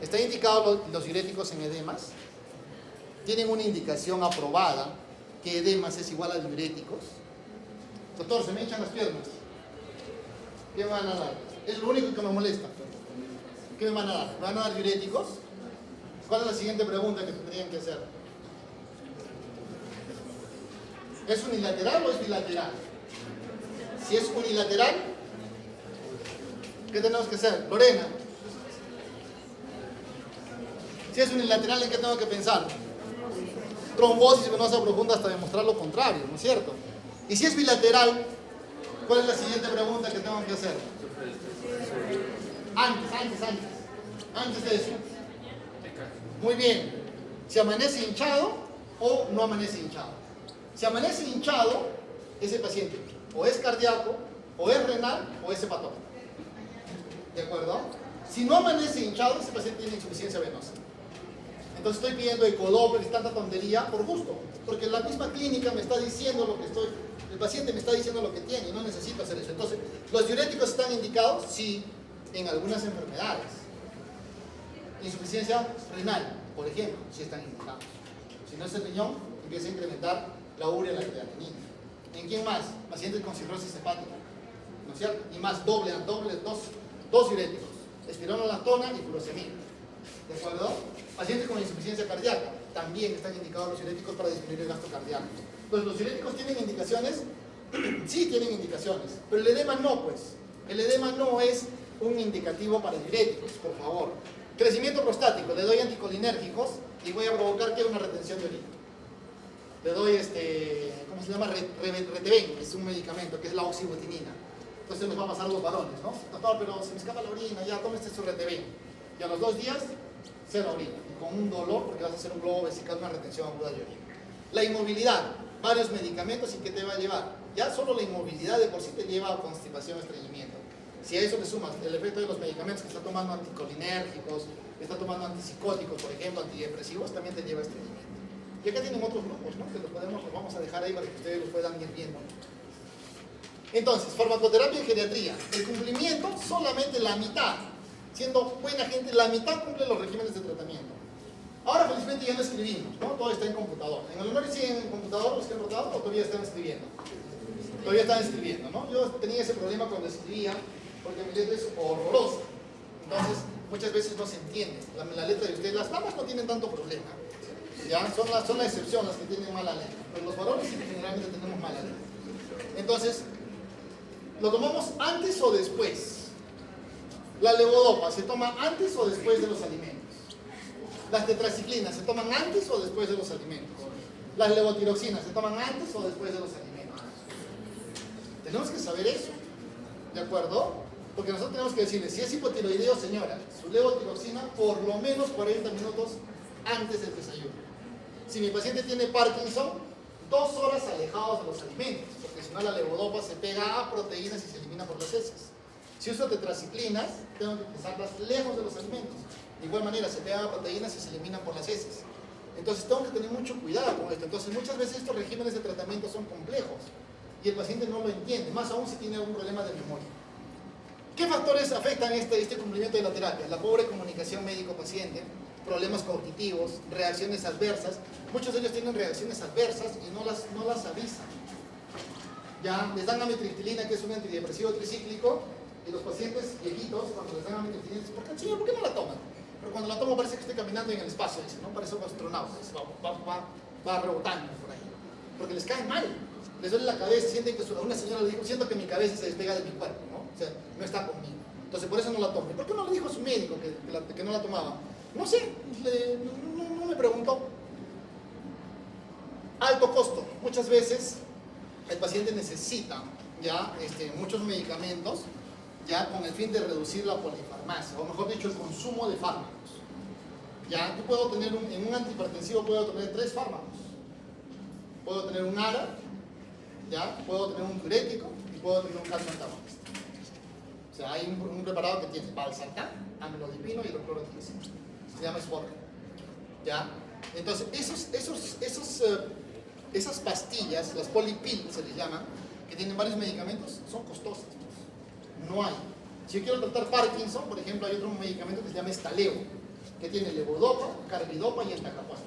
¿Están indicados los diuréticos en edemas? ¿Tienen una indicación aprobada que edemas es igual a diuréticos? Doctor, se me hinchan las piernas. ¿Qué me van a dar? Es lo único que me molesta. ¿Qué me van a dar? ¿Me van a dar diuréticos? ¿Cuál es la siguiente pregunta que tendrían que hacer? ¿Es unilateral o es bilateral? Si es unilateral, ¿qué tenemos que hacer? Lorena. Si es unilateral, ¿en qué tengo que pensar? Trombosis venosa profunda hasta demostrar lo contrario, ¿no es cierto? Y si es bilateral, ¿cuál es la siguiente pregunta que tengo que hacer? Antes de eso. Muy bien. ¿Se amanece hinchado o no amanece hinchado? Si amanece hinchado, ese paciente o es cardíaco, o es renal, o es hepatólogo. ¿De acuerdo? Si no amanece hinchado, ese paciente tiene insuficiencia venosa. Entonces estoy pidiendo ecodoppler y tanta tontería por gusto, porque la misma clínica me está diciendo lo que estoy, el paciente me está diciendo lo que tiene y no necesito hacer eso. Entonces, ¿los diuréticos están indicados? Sí, en algunas enfermedades. Insuficiencia renal, por ejemplo, sí están indicados. Si no es el riñón, empieza a incrementar la urea y la creatinina. ¿En quién más? Pacientes con cirrosis hepática, ¿no es cierto? Y más dos diuréticos, espironolactona y furosemida. ¿De acuerdo? Pacientes con insuficiencia cardíaca, también están indicados los diuréticos para disminuir el gasto cardíaco. Entonces, ¿los diuréticos tienen indicaciones? Sí tienen indicaciones, pero el edema no, pues. El edema no es un indicativo para diuréticos, por favor. Crecimiento prostático, le doy anticolinérgicos y voy a provocar que una retención de orina. Le doy ¿cómo se llama? Reteven, es un medicamento que es la oxibutinina. Entonces nos va a pasar a los varones, ¿no? Doctor, pero se me escapa la orina, ya tómese su Reteven. Y a los 2 días, cero orina. Y con un dolor, porque vas a hacer un globo vesical, una retención aguda de orina. La inmovilidad, varios medicamentos y ¿qué te va a llevar? Ya solo la inmovilidad de por sí te lleva a constipación, estreñimiento. Si a eso le sumas el efecto de los medicamentos que está tomando anticolinérgicos, está tomando antipsicóticos, por ejemplo, antidepresivos, también te lleva a estreñimiento. Y acá tienen otros grupos, ¿no? Que los vamos a dejar ahí para que ustedes los puedan ir viendo. Entonces, farmacoterapia en geriatría, el cumplimiento solamente la mitad, siendo buena gente, la mitad cumple los regímenes de tratamiento. Ahora felizmente ya no escribimos, ¿no? Todo está en computador. ¿En el honor siguen en computador los que han rotado o todavía están escribiendo? Todavía están escribiendo, ¿no? Yo tenía ese problema cuando escribía, porque mi letra es horrorosa. Entonces, muchas veces no se entiende. La letra de ustedes, las damas no tienen tanto problema. ¿Ya? Son la excepción las que tienen mala letra. Pero los varones sí que generalmente tenemos mala letra. Entonces, ¿lo tomamos antes o después? La levodopa, ¿se toma antes o después de los alimentos? Las tetraciclinas, ¿se toman antes o después de los alimentos? Las levotiroxinas, ¿se toman antes o después de los alimentos? Tenemos que saber eso, ¿de acuerdo? Porque nosotros tenemos que decirle, si es hipotiroideo, señora, su levotiroxina por lo menos 40 minutos antes del desayuno. Si mi paciente tiene Parkinson, 2 horas alejados de los alimentos, porque si no la levodopa se pega a proteínas y se elimina por las heces. Si uso tetraciclinas, tengo que pasarlas lejos de los alimentos. De igual manera, se pegan a proteínas y se eliminan por las heces. Entonces tengo que tener mucho cuidado con esto. Entonces muchas veces estos regímenes de tratamiento son complejos y el paciente no lo entiende, más aún si tiene algún problema de memoria. ¿Qué factores afectan este cumplimiento de la terapia? La pobre comunicación médico-paciente, problemas cognitivos, reacciones adversas. Muchos de ellos tienen reacciones adversas y no las avisan. Ya les dan amitriptilina, que es un antidepresivo tricíclico, y los pacientes viejitos, cuando les dan amitriptilina, dicen, ¿por qué no la toman? Pero cuando la tomo parece que estoy caminando en el espacio, dicen, ¿no? Parece un astronauta, va rebotando por ahí. Porque les cae mal, les duele la cabeza, sienten que una señora le dijo, siento que mi cabeza se despega de mi cuerpo, ¿no? O sea, no está conmigo. Entonces por eso no la tomo. ¿Por qué no le dijo a su médico que no la tomaba? No sé, no me preguntó. Alto costo. Muchas veces el paciente necesita ya muchos medicamentos ya con el fin de reducir la polifarmacia, o mejor dicho, el consumo de fármacos. Ya, yo puedo tener en un antihipertensivo puedo tener 3 fármacos. Puedo tener un ARA, ya, puedo tener un diurético y puedo tener un calcio antagonista. O sea, hay un preparado que tiene valsartán, amlodipino y hidroclorotiazida. Se llama Svodka. ¿Ya? Entonces, esas pastillas, las polipil se les llaman, que tienen varios medicamentos, son costosas. No hay. Si yo quiero tratar Parkinson, por ejemplo, hay otro medicamento que se llama Estaleo, que tiene levodopa, carbidopa y entacapuana.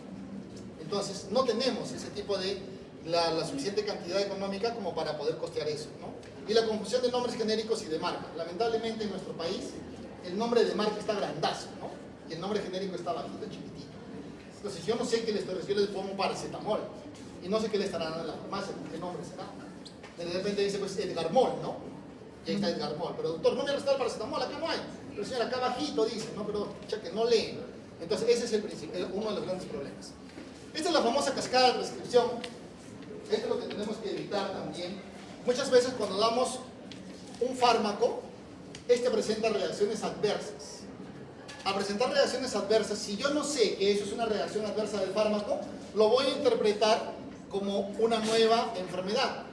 Entonces, no tenemos ese tipo de la suficiente cantidad económica como para poder costear eso, ¿no? Y la confusión de nombres genéricos y de marca. Lamentablemente en nuestro país, el nombre de marca está grandazo, ¿no? Y el nombre genérico está bajito, chiquitito. Entonces, yo no sé qué yo les pongo paracetamol. Y no sé qué le estarán dando en la farmacia, qué nombre será. De repente dice, pues, Edgarmol, ¿no? Y ahí está Edgarmol. Pero doctor, no me resta el paracetamol, acá no hay. Pero señor, acá bajito dice, ¿no? Pero, que no lee. Entonces, ese es uno de los grandes problemas. Esta es la famosa cascada de prescripción. Esto es lo que tenemos que evitar también. Muchas veces cuando damos un fármaco, presenta reacciones adversas. Al presentar reacciones adversas, si yo no sé que eso es una reacción adversa del fármaco, lo voy a interpretar como una nueva enfermedad.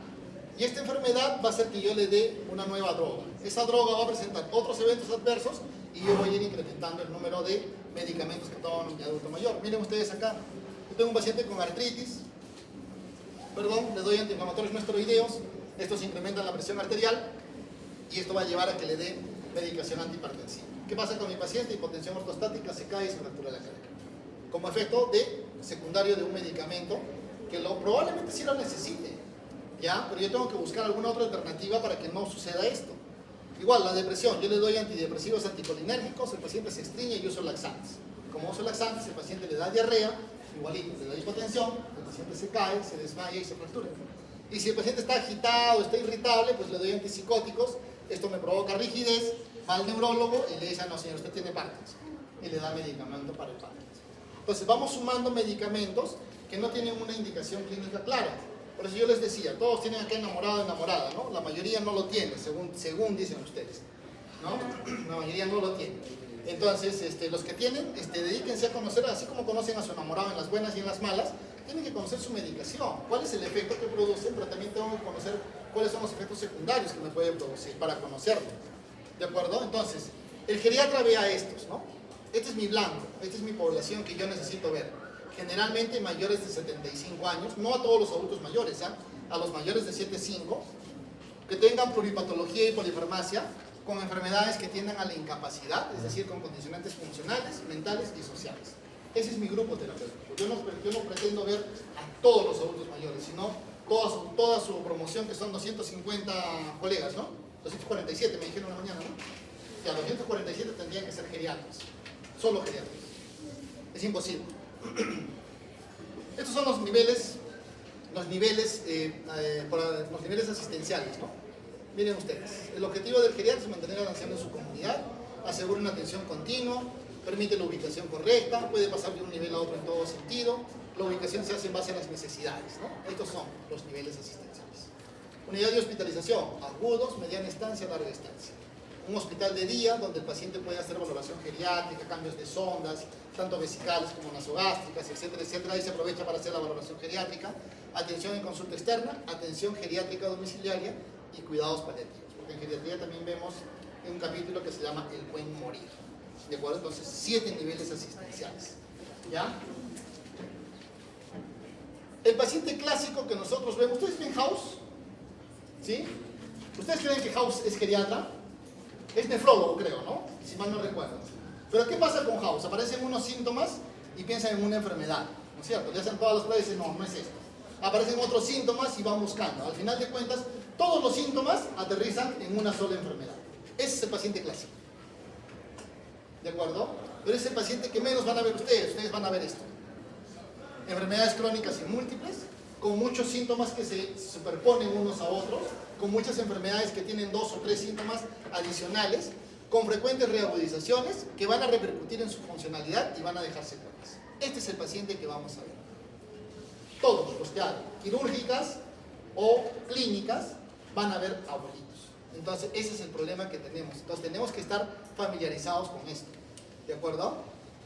Y esta enfermedad va a hacer que yo le dé una nueva droga. Esa droga va a presentar otros eventos adversos y yo voy a ir incrementando el número de medicamentos que toman un adulto mayor. Miren ustedes acá, yo tengo un paciente con artritis, le doy antiinflamatorios no esteroideos, estos incrementan la presión arterial y esto va a llevar a que le dé medicación antihipertensiva. ¿Qué pasa con mi paciente? Hipotensión ortostática, se cae y se fractura la cadera. Como efecto secundario de un medicamento que probablemente sí lo necesite, ¿ya? Pero yo tengo que buscar alguna otra alternativa para que no suceda esto. Igual, la depresión, yo le doy antidepresivos anticolinérgicos, el paciente se estriñe y uso laxantes. Como uso laxantes, el paciente le da diarrea, igualito, le da hipotensión, el paciente se cae, se desmaya y se fractura. Y si el paciente está agitado, está irritable, pues le doy antipsicóticos, esto me provoca rigidez, va al neurólogo y le dice, no señor, usted tiene Parkinson, y le da medicamento para el Parkinson. Entonces vamos sumando medicamentos que no tienen una indicación clínica clara. Por eso yo les decía, todos tienen acá enamorado o enamorada, ¿no? La mayoría no lo tiene, según dicen ustedes, ¿no? La mayoría no lo tiene. Entonces, los que tienen, dedíquense a conocer, así como conocen a su enamorado en las buenas y en las malas, tienen que conocer su medicación, cuál es el efecto que produce, pero también tengo que conocer cuáles son los efectos secundarios que me pueden producir para conocerlo. ¿De acuerdo? Entonces, el geriatra ve a estos, ¿no? Este es mi blanco, esta es mi población que yo necesito ver. Generalmente mayores de 75 años, no a todos los adultos mayores, ¿eh? A los mayores de 75, que tengan pluripatología y polifarmacia, con enfermedades que tiendan a la incapacidad, es decir, con condicionantes funcionales, mentales y sociales. Ese es mi grupo terapéutico. Yo no pretendo ver a todos los adultos mayores, sino toda su promoción, que son 250 colegas, ¿no? 247 me dijeron la mañana, ¿no? Que a 247 tendrían que ser geriatras, solo geriatras. Es imposible. Estos son los niveles asistenciales, ¿no? Miren ustedes, el objetivo del geriatra es mantener al anciano en su comunidad, asegura una atención continua, permite la ubicación correcta, puede pasar de un nivel a otro en todo sentido, la ubicación se hace en base a las necesidades, ¿no? Estos son los niveles asistenciales. Unidad de hospitalización, agudos, mediana estancia, larga estancia. Un hospital de día donde el paciente puede hacer valoración geriátrica, cambios de sondas, tanto vesicales como nasogástricas, etcétera, etcétera. Ahí se aprovecha para hacer la valoración geriátrica. Atención en consulta externa, atención geriátrica domiciliaria y cuidados paliativos. Porque en geriatría también vemos un capítulo que se llama El buen morir. ¿De acuerdo? Entonces, 7 niveles asistenciales. ¿Ya? El paciente clásico que nosotros vemos, ¿ustedes ven House? ¿Sí? ¿Ustedes creen que House es geriatra? Es nefrólogo, creo, ¿no? Si mal no recuerdo. Pero ¿qué pasa con House? Aparecen unos síntomas y piensan en una enfermedad, ¿no es cierto? Le hacen todas las pruebas y dicen, no es esto. Aparecen otros síntomas y van buscando. Al final de cuentas, todos los síntomas aterrizan en una sola enfermedad. Ese es el paciente clásico. ¿De acuerdo? Pero es el paciente que menos van a ver ustedes. Ustedes van a ver esto. Enfermedades crónicas y múltiples, con muchos síntomas que se superponen unos a otros, con muchas enfermedades que tienen 2 o 3 síntomas adicionales, con frecuentes reagudizaciones que van a repercutir en su funcionalidad y van a dejar secuelas. Este es el paciente que vamos a ver. Todos los que hagan quirúrgicas o clínicas van a ver abuelitos. Entonces, ese es el problema que tenemos. Entonces, tenemos que estar familiarizados con esto. ¿De acuerdo?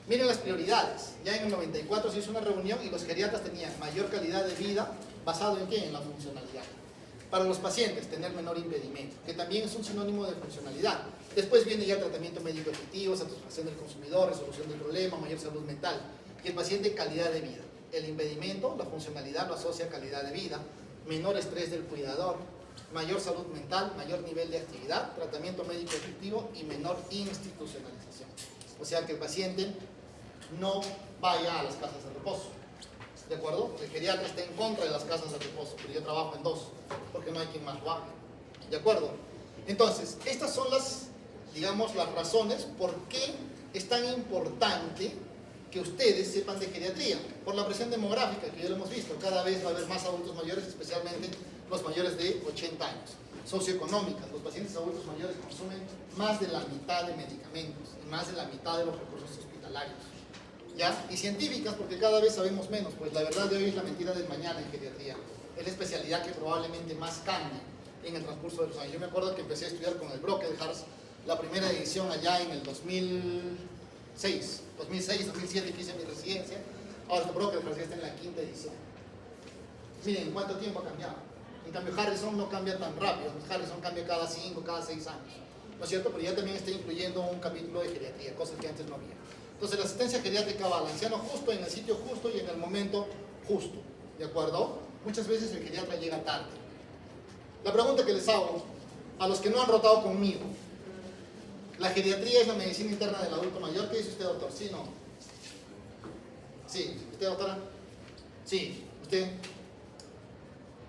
Miren las prioridades. Ya en el 94 se hizo una reunión y los geriatras tenían mayor calidad de vida, ¿basado en qué? En la funcionalidad. Para los pacientes, tener menor impedimento, que también es un sinónimo de funcionalidad. Después viene ya tratamiento médico efectivo, satisfacción del consumidor, resolución del problema, mayor salud mental. Y el paciente, calidad de vida. El impedimento, la funcionalidad lo asocia a calidad de vida, menor estrés del cuidador, mayor salud mental, mayor nivel de actividad, tratamiento médico efectivo y menor institucionalización. O sea, que el paciente no vaya a las casas de reposo. ¿De acuerdo? El geriatra está en contra de las casas de reposo, pero yo trabajo en 2, porque no hay quien más lo haga. ¿De acuerdo? Entonces, estas son las, digamos, las razones por qué es tan importante que ustedes sepan de geriatría. Por la presión demográfica, que ya lo hemos visto, cada vez va a haber más adultos mayores, especialmente los mayores de 80 años. Socioeconómicas, los pacientes adultos mayores consumen más de la mitad de medicamentos y más de la mitad de los recursos hospitalarios. ¿Ya? Y científicas, porque cada vez sabemos menos, pues la verdad de hoy es la mentira del mañana en geriatría. Es la especialidad que probablemente más cambie en el transcurso de los años. Yo me acuerdo que empecé a estudiar con el Brockhurst, la primera edición allá en el 2006, 2007 que hice mi residencia. Ahora el Brockhurst ya está en la 5ª edición. Miren, ¿en cuánto tiempo ha cambiado? En cambio, Harrison no cambia tan rápido. Harrison cambia cada 5, cada 6 años. ¿No es cierto? Pero ya también está incluyendo un capítulo de geriatría, cosas que antes no había. Entonces, la asistencia geriátrica va al anciano justo, en el sitio justo y en el momento justo. ¿De acuerdo? Muchas veces el geriatra llega tarde. La pregunta que les hago, a los que no han rotado conmigo, ¿la geriatría es la medicina interna del adulto mayor? ¿Qué dice usted, doctor? ¿Sí, no? ¿Sí? ¿Usted, doctora? ¿Sí? ¿Usted?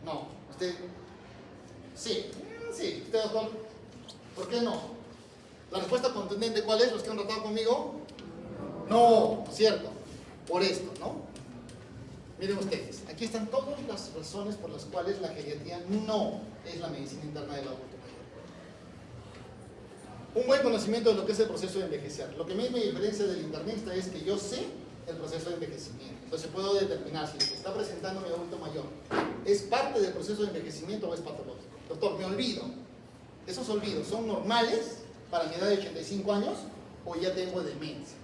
No. ¿Usted? Sí. Sí. ¿Usted, doctor? ¿Por qué no? La respuesta contundente, ¿cuál es? ¿Los que han rotado conmigo? No, ¿cierto? Por esto, ¿no? Miren ustedes, aquí están todas las razones por las cuales la geriatría no es la medicina interna del adulto mayor. Un buen conocimiento de lo que es el proceso de envejecer. Lo que me diferencia del internista es que yo sé el proceso de envejecimiento. Entonces puedo determinar si lo que está presentando mi adulto mayor es parte del proceso de envejecimiento o es patológico. Doctor, me olvido. Esos olvidos son normales para mi edad de 85 años o ya tengo demencia.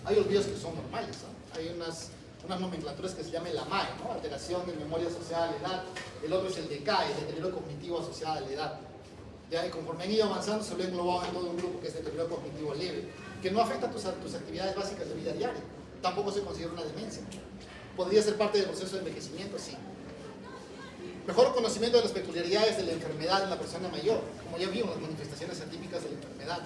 Hay olvidos que son normales, ¿no? Hay unas nomenclaturas que se llaman la MAE, ¿no? Alteración de memoria asociada a la edad. El otro es el DECA, el deterioro cognitivo asociado a la edad. ¿Ya? Y conforme han ido avanzando se lo he englobado en todo un grupo que es deterioro cognitivo leve, que no afecta tus actividades básicas de vida diaria. Tampoco se considera una demencia. ¿Podría ser parte del proceso de envejecimiento? Sí. Mejor conocimiento de las peculiaridades de la enfermedad en la persona mayor, como ya vimos, las manifestaciones atípicas de la enfermedad.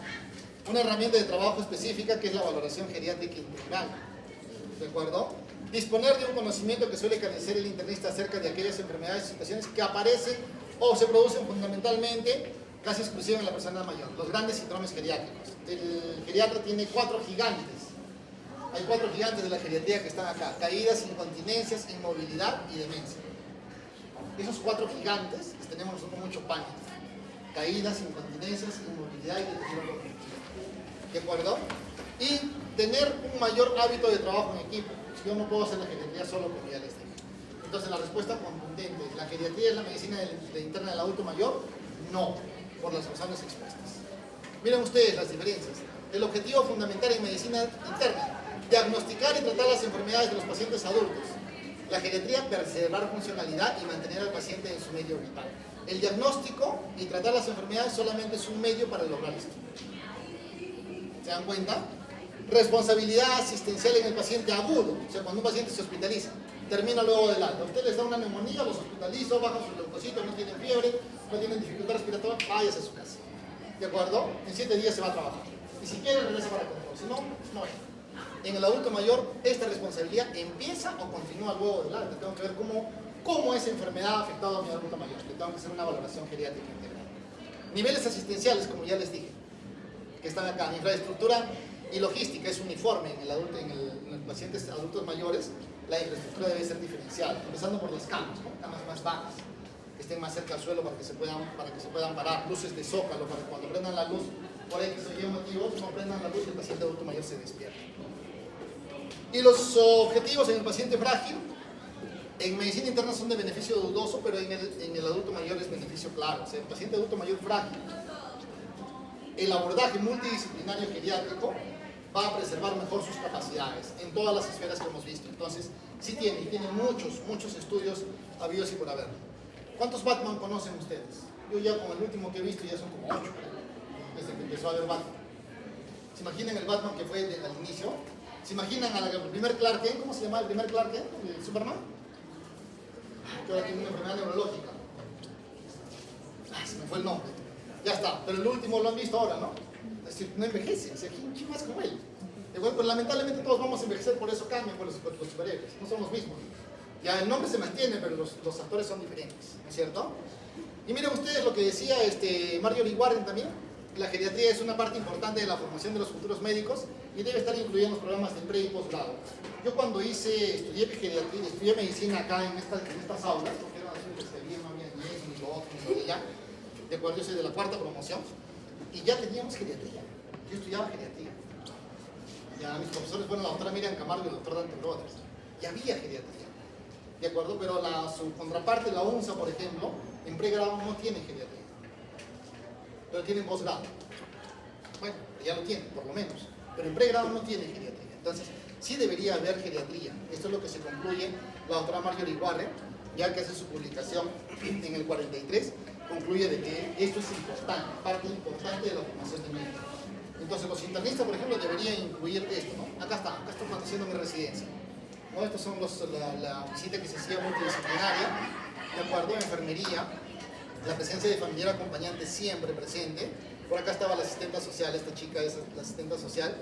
Una herramienta de trabajo específica que es la valoración geriátrica integral. ¿De acuerdo? Disponer de un conocimiento que suele carecer el internista acerca de aquellas enfermedades y situaciones que aparecen o se producen fundamentalmente, casi exclusivamente en la persona mayor. Los grandes síndromes geriátricos. El geriatra tiene 4 gigantes. Hay 4 gigantes de la geriatría que están acá. Caídas, incontinencias, inmovilidad y demencia. Esos 4 gigantes les tenemos nosotros mucho pánico. Caídas, incontinencias, inmovilidad y deterioro cognitivo. ¿De acuerdo? Y tener un mayor hábito de trabajo en equipo. Yo no puedo hacer la geriatría solo, como ya les dije. Entonces la respuesta contundente, ¿la geriatría es la medicina interna del adulto mayor? No, por las razones expuestas. Miren ustedes las diferencias. El objetivo fundamental en medicina interna: diagnosticar y tratar las enfermedades de los pacientes adultos. La geriatría, preservar funcionalidad y mantener al paciente en su medio vital. El diagnóstico y tratar las enfermedades solamente es un medio para lograr esto. ¿Se dan cuenta? Responsabilidad asistencial en el paciente agudo. O sea, cuando un paciente se hospitaliza, termina luego del alta. Usted les da una neumonía, los hospitaliza, bajan sus leucocitos, no tienen fiebre, no tienen dificultad respiratoria, váyase a su casa. ¿De acuerdo? En 7 días se va a trabajar. Y si quiere, regresa para control. Si no, no es. En el adulto mayor, esta responsabilidad empieza o continúa luego del alta. Tengo que ver cómo esa enfermedad ha afectado a mi adulto mayor. Le tengo que hacer una valoración geriátrica integral. Niveles asistenciales, como ya les dije, que están acá. Infraestructura y logística es uniforme en los pacientes adultos mayores. La infraestructura debe ser diferenciada, empezando por las camas, ¿no? Camas más bajas, que estén más cerca al suelo para que se puedan parar. Luces de zócalo, para que cuando prendan la luz, por X o Y motivos, no prendan la luz y el paciente adulto mayor se despierta. Y los objetivos en el paciente frágil, en medicina interna son de beneficio dudoso, pero en el adulto mayor es beneficio claro. O sea, el paciente adulto mayor frágil, el abordaje multidisciplinario geriátrico va a preservar mejor sus capacidades en todas las esferas que hemos visto. Entonces, sí tiene muchos estudios habidos y por haber. ¿Cuántos Batman conocen ustedes? Yo ya con el último que he visto ya son como 8, desde que empezó a haber Batman. ¿Se imaginan el Batman que fue al inicio? ¿Se imaginan al primer Clark Kent? ¿Cómo se llama el primer Clark Kent? ¿El Superman? Que ahora tiene una enfermedad neurológica. Se me fue el nombre. Ya está, pero el último lo han visto ahora, ¿no? Es decir, no envejece. O sea, ¿quién más como él? Pero lamentablemente todos vamos a envejecer, por eso cambian por los superhéroes. No son los mismos. Ya el nombre se mantiene, pero los actores son diferentes, ¿no es cierto? Y miren ustedes lo que decía Marjorie Warren también. La geriatría es una parte importante de la formación de los futuros médicos y debe estar incluida en los programas de pre y posgrado. Yo cuando estudié geriatría, estudié medicina acá en estas aulas, porque era una especialidad, no había ni eso, ni lo otro, ni lo de allá. De acuerdo, yo soy de la 4ª promoción y ya teníamos geriatría. Yo estudiaba geriatría. Ya mis profesores fueron la doctora Miriam Camargo y el doctor Dante Brothers. Y había geriatría. ¿De acuerdo? Pero su contraparte, la UNSA, por ejemplo, en pregrado no tiene geriatría. Pero tienen posgrado. Bueno, ya lo tienen, por lo menos. Pero en pregrado no tiene geriatría. Entonces, sí debería haber geriatría. Esto es lo que se concluye la doctora Marjorie Warren, ya que hace su publicación en el 43, concluye de que esto es importante, parte importante de la formación de médicos. Entonces, los internistas, por ejemplo, deberían incluir esto, ¿no? Acá estoy haciendo mi residencia. ¿No? Estos son la visita que se hacía multidisciplinaria, de acuerdo, enfermería, la presencia de familiar acompañante siempre presente. Por acá estaba la asistenta social, esta chica es la asistenta social,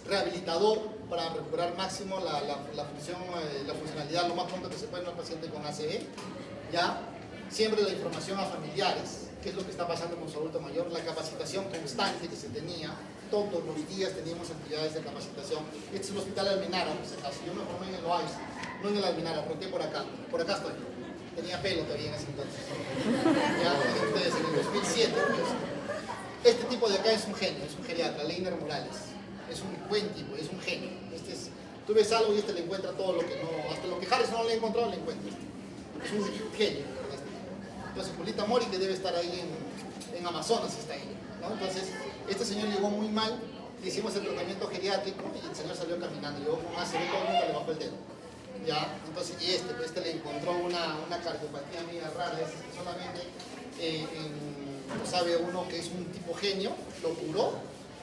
rehabilitador para recuperar máximo la funcionalidad lo más pronto que se puede en un paciente con ACV, ¿ya? Siempre la información a familiares, qué es lo que está pasando con su adulto mayor, la capacitación constante que se tenía, todos los días teníamos actividades de capacitación. Este es el hospital Almenara, por si acaso. Yo me formé en el OAIS, no en el Almenara, porque por acá estoy. Tenía pelo todavía en ese entonces. Ya, ustedes en el 2007. Pues. Este tipo de acá es un genio, es un geriatra, Leiner Morales. Es un buen tipo, es un genio. Tú ves algo y le encuentra todo lo que no, hasta lo que Harris no le ha encontrado, le encuentra. Es un genio. Entonces, Julita Mori, que debe estar ahí en Amazonas, está ahí, ¿no? Entonces, este señor llegó muy mal, le hicimos el tratamiento geriátrico y el señor salió caminando, llegó con ACV, todo el mundo le bajó el dedo. ¿Ya? Entonces, y este le encontró una cardiopatía media rara, es que solamente no sabe uno que es un tipo genio, lo curó,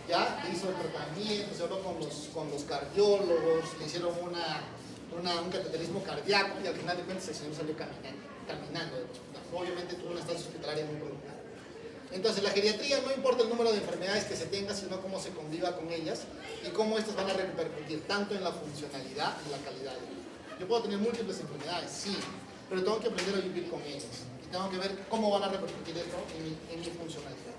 ya, hizo el tratamiento, se habló con los cardiólogos, le hicieron un cateterismo cardíaco y al final de cuentas el señor salió caminando del hospital. obviamente tuvo una estancia hospitalaria muy prolongada. Entonces, la geriatría no importa el número de enfermedades que se tenga, sino cómo se conviva con ellas y cómo estas van a repercutir tanto en la funcionalidad y la calidad de vida. Yo puedo tener múltiples enfermedades, sí, pero tengo que aprender a vivir con ellas y tengo que ver cómo van a repercutir esto en mi funcionalidad.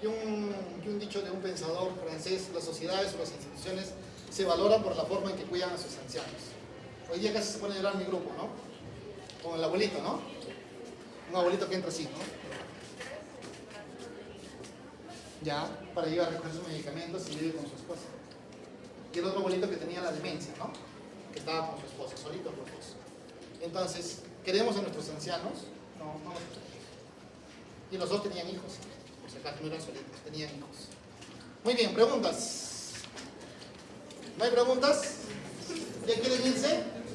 Y un dicho de un pensador francés: las sociedades o las instituciones se valoran por la forma en que cuidan a sus ancianos. Hoy día casi se pone a llorar mi grupo, ¿no? Con el abuelito, ¿no? Un abuelito que entra así, ¿no? Ya, para ir a recoger sus medicamentos y vive con su esposa. Y el otro abuelito que tenía la demencia, ¿no? Que estaba con su esposa, solito los dos. Entonces, ¿queremos a nuestros ancianos? No, no los queremos. Y los dos tenían hijos. Por si acaso no eran solitos, tenían hijos. Muy bien, preguntas. ¿No hay preguntas? ¿Ya quieren irse?